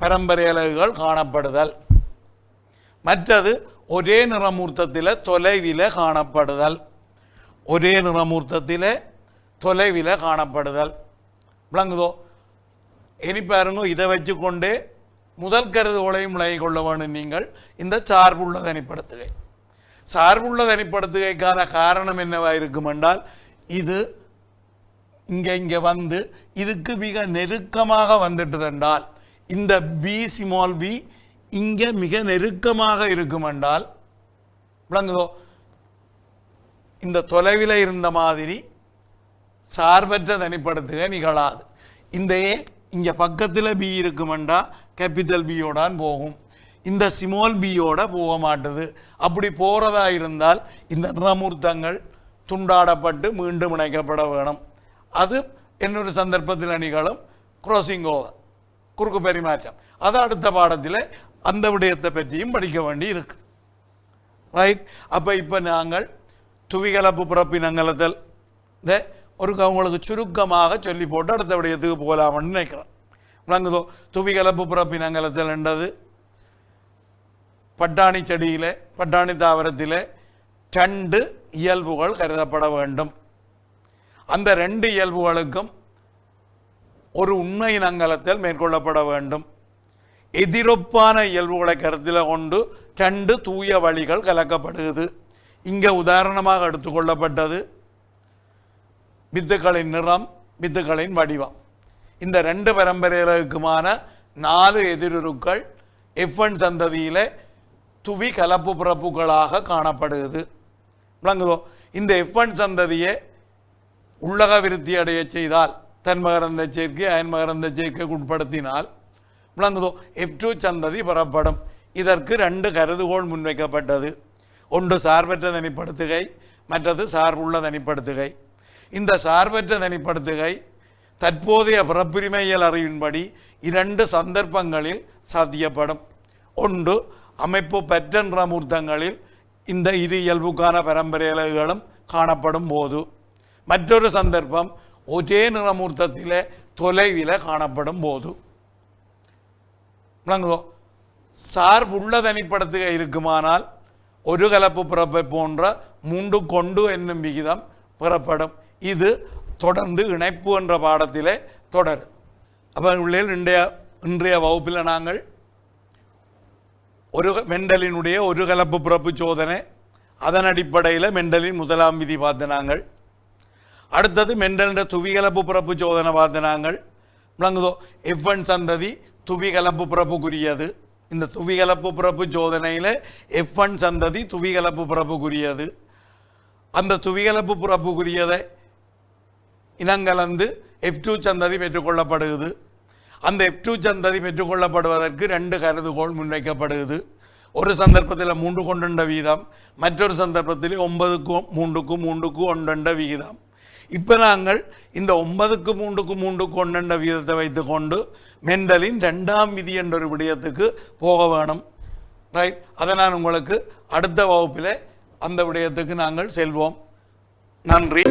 பரம்பரை அலகுகள் காணப்படுதல். மற்றது ஒரே நிறமூர்த்தத்தில் தொலைவில் காணப்படுதல். ஒரே நிறமூர்த்தத்தில் தொலைவில் காணப்படுதல். விளங்குதோ? இனி பாருங்க, இதை வச்சுக்கொண்டே முதல் கருதுகோளையும் விளங்கிக் கொள்ள வேண்டும் நீங்கள். இந்த சார்புள்ள தனிப்படுத்துகை, சார்புள்ள தனிப்படுத்துகைக்கான காரணம் என்னவாக இருக்கும் என்றால், இது இங்கே வந்து இதுக்கு மிக நெருக்கமாக வந்துட்டது என்றால், இந்த பி ஸ்மால் பி இங்கே மிக நெருக்கமாக இருக்கும் என்றால், விளங்குதோ? இந்த தொலைவில் இருந்த மாதிரி சார்பற்ற தனிப்படுத்துகை நிகழாது. இந்த ஏ இங்கே பக்கத்தில் பி இருக்குமெண்டா கேபிட்டல் பியோடான் போகும், இந்த ஸ்மால் பியோட போக மாட்டுது. அப்படி போகிறதா இருந்தால் இந்த நிறமூர்த்தங்கள் துண்டாடப்பட்டு மீண்டும் இணைக்கப்பட வேணும். அது இன்னொரு சந்தர்ப்பத்தில் நிகழும் க்ராசிங் ஓவர், குறுக்கு பரிமாற்றம். அது அடுத்த பாடத்தில் அந்த விடயத்தை பற்றியும் படிக்க வேண்டி இருக்குது. ரைட். அப்போ இப்போ நாங்கள் துவிகலப்பு பிறப்பினங்கலத்தல் ஒரு உங்களுக்கு சுருக்கமாக சொல்லி போட்டு அடுத்த விடயத்துக்கு போகலாம்னு நினைக்கிறேன். விளங்குதோ? துவிகலப்பு பிறப்பினங்கலத்தல் என்றது பட்டாணி செடியிலே பட்டாணி தாவரத்திலே 2 இயல்புகள் கருதப்பட வேண்டும். அந்த 2 இயல்புகளுக்கும் ஒரு உண்மை இனங்கலத்தில் மேற்கொள்ளப்பட வேண்டும். எதிரொப்பான இயல்புகளை கருத்தில் கொண்டு 2 தூய வழிகள் கலக்கப்படுகிறது. இங்கே உதாரணமாக எடுத்துக்கொள்ளப்பட்டது வித்துக்களின் நிறம், வித்துக்களின் வடிவம். இந்த 2 பரம்பரைகளுக்குமான 4 எதிருக்கள் F1 சந்ததியிலே துவி கலப்பு பிறப்புகளாக காணப்படுகிறது. விளங்குதோ? இந்த F1 சந்ததியை உள்ளக விருத்தி அடைய செய்தால் தன்மகரந்த சேர்க்கை அயன்மகரந்த சேர்க்கைக்கு உட்படுத்தினால் விளங்குதோ F2 சந்ததி பெறப்படும். இதற்கு 2 கருதுகோள் முன்வைக்கப்பட்டது. ஒன்று சார்பற்ற தனிப்படுத்துகை, மற்றது சார்புள்ள தனிப்படுத்துகை. இந்த சார்பற்ற தனிப்படுத்துகை தற்போதைய பிறப்புரிமையியல் அறிவின்படி 2 சந்தர்ப்பங்களில் சாத்தியப்படும். ஒன்று அமைப்பு பெற்ற நிறமூர்த்தங்களில் இந்த 2 இயல்புக்கான பரம்பரைகளும் காணப்படும் போது, மற்றொரு சந்தர்ப்பம் ஒரே நிறமூர்த்தத்திலே தொலைவில் காணப்படும் போது. சார்புள்ள தனிப்படுத்துகை இருக்குமானால் ஒரு கலப்பு பிறப்பை போன்ற 3 கொண்டு என்னும் விகிதம் பெறப்படும். இது தொடர்ந்து இணைப்பு என்ற பாடத்திலே தொடருது. அப்போ இன்றைய வகுப்பில் நாங்கள் மெண்டலினுடைய ஒரு கலப்பு பிறப்பு சோதனை, அதன் அடிப்படையில் மெண்டலின் முதலாம் விதி பார்த்து நாங்கள். அடுத்தது மெண்டலின் துவிகலப்பு பிறப்பு சோதனை பார்த்து நாங்கள். விளங்குதோ? F1 சந்ததி துவிகலப்பு பிறப்புக்குரியது. இந்த துவிகலப்பு பிறப்பு சோதனையில் F1 சந்ததி துவிகலப்பு பிறப்புக்குரியது. அந்த துவிகலப்பு பிறப்புக்குரியதை இனங்கலந்து F2 சந்ததி பெற்றுக்கொள்ளப்படுகிறது. அந்த F2 சந்ததி பெற்றுக்கொள்ளப்படுவதற்கு 2 கருதுகோள் முன்வைக்கப்படுகிறது. ஒரு சந்தர்ப்பத்தில் 3 கொண்ட வீதம், மற்றொரு சந்தர்ப்பத்தில் 9க்கும் 3க்கும் 3க்கும் ஒன்றெண்ட விகிதம். இப்போ நாங்கள் இந்த 9க்கு 3க்கு 3க்கு ஒன்றெண்ட வீதத்தை வைத்துக்கொண்டு மெண்டலின் 2ஆம் விதி என்ற ஒரு விடயத்துக்கு போக வேணும். ரைட். அதை நான் உங்களுக்கு அடுத்த வகுப்பில் அந்த விடயத்துக்கு நாங்கள் செல்வோம். நன்றி.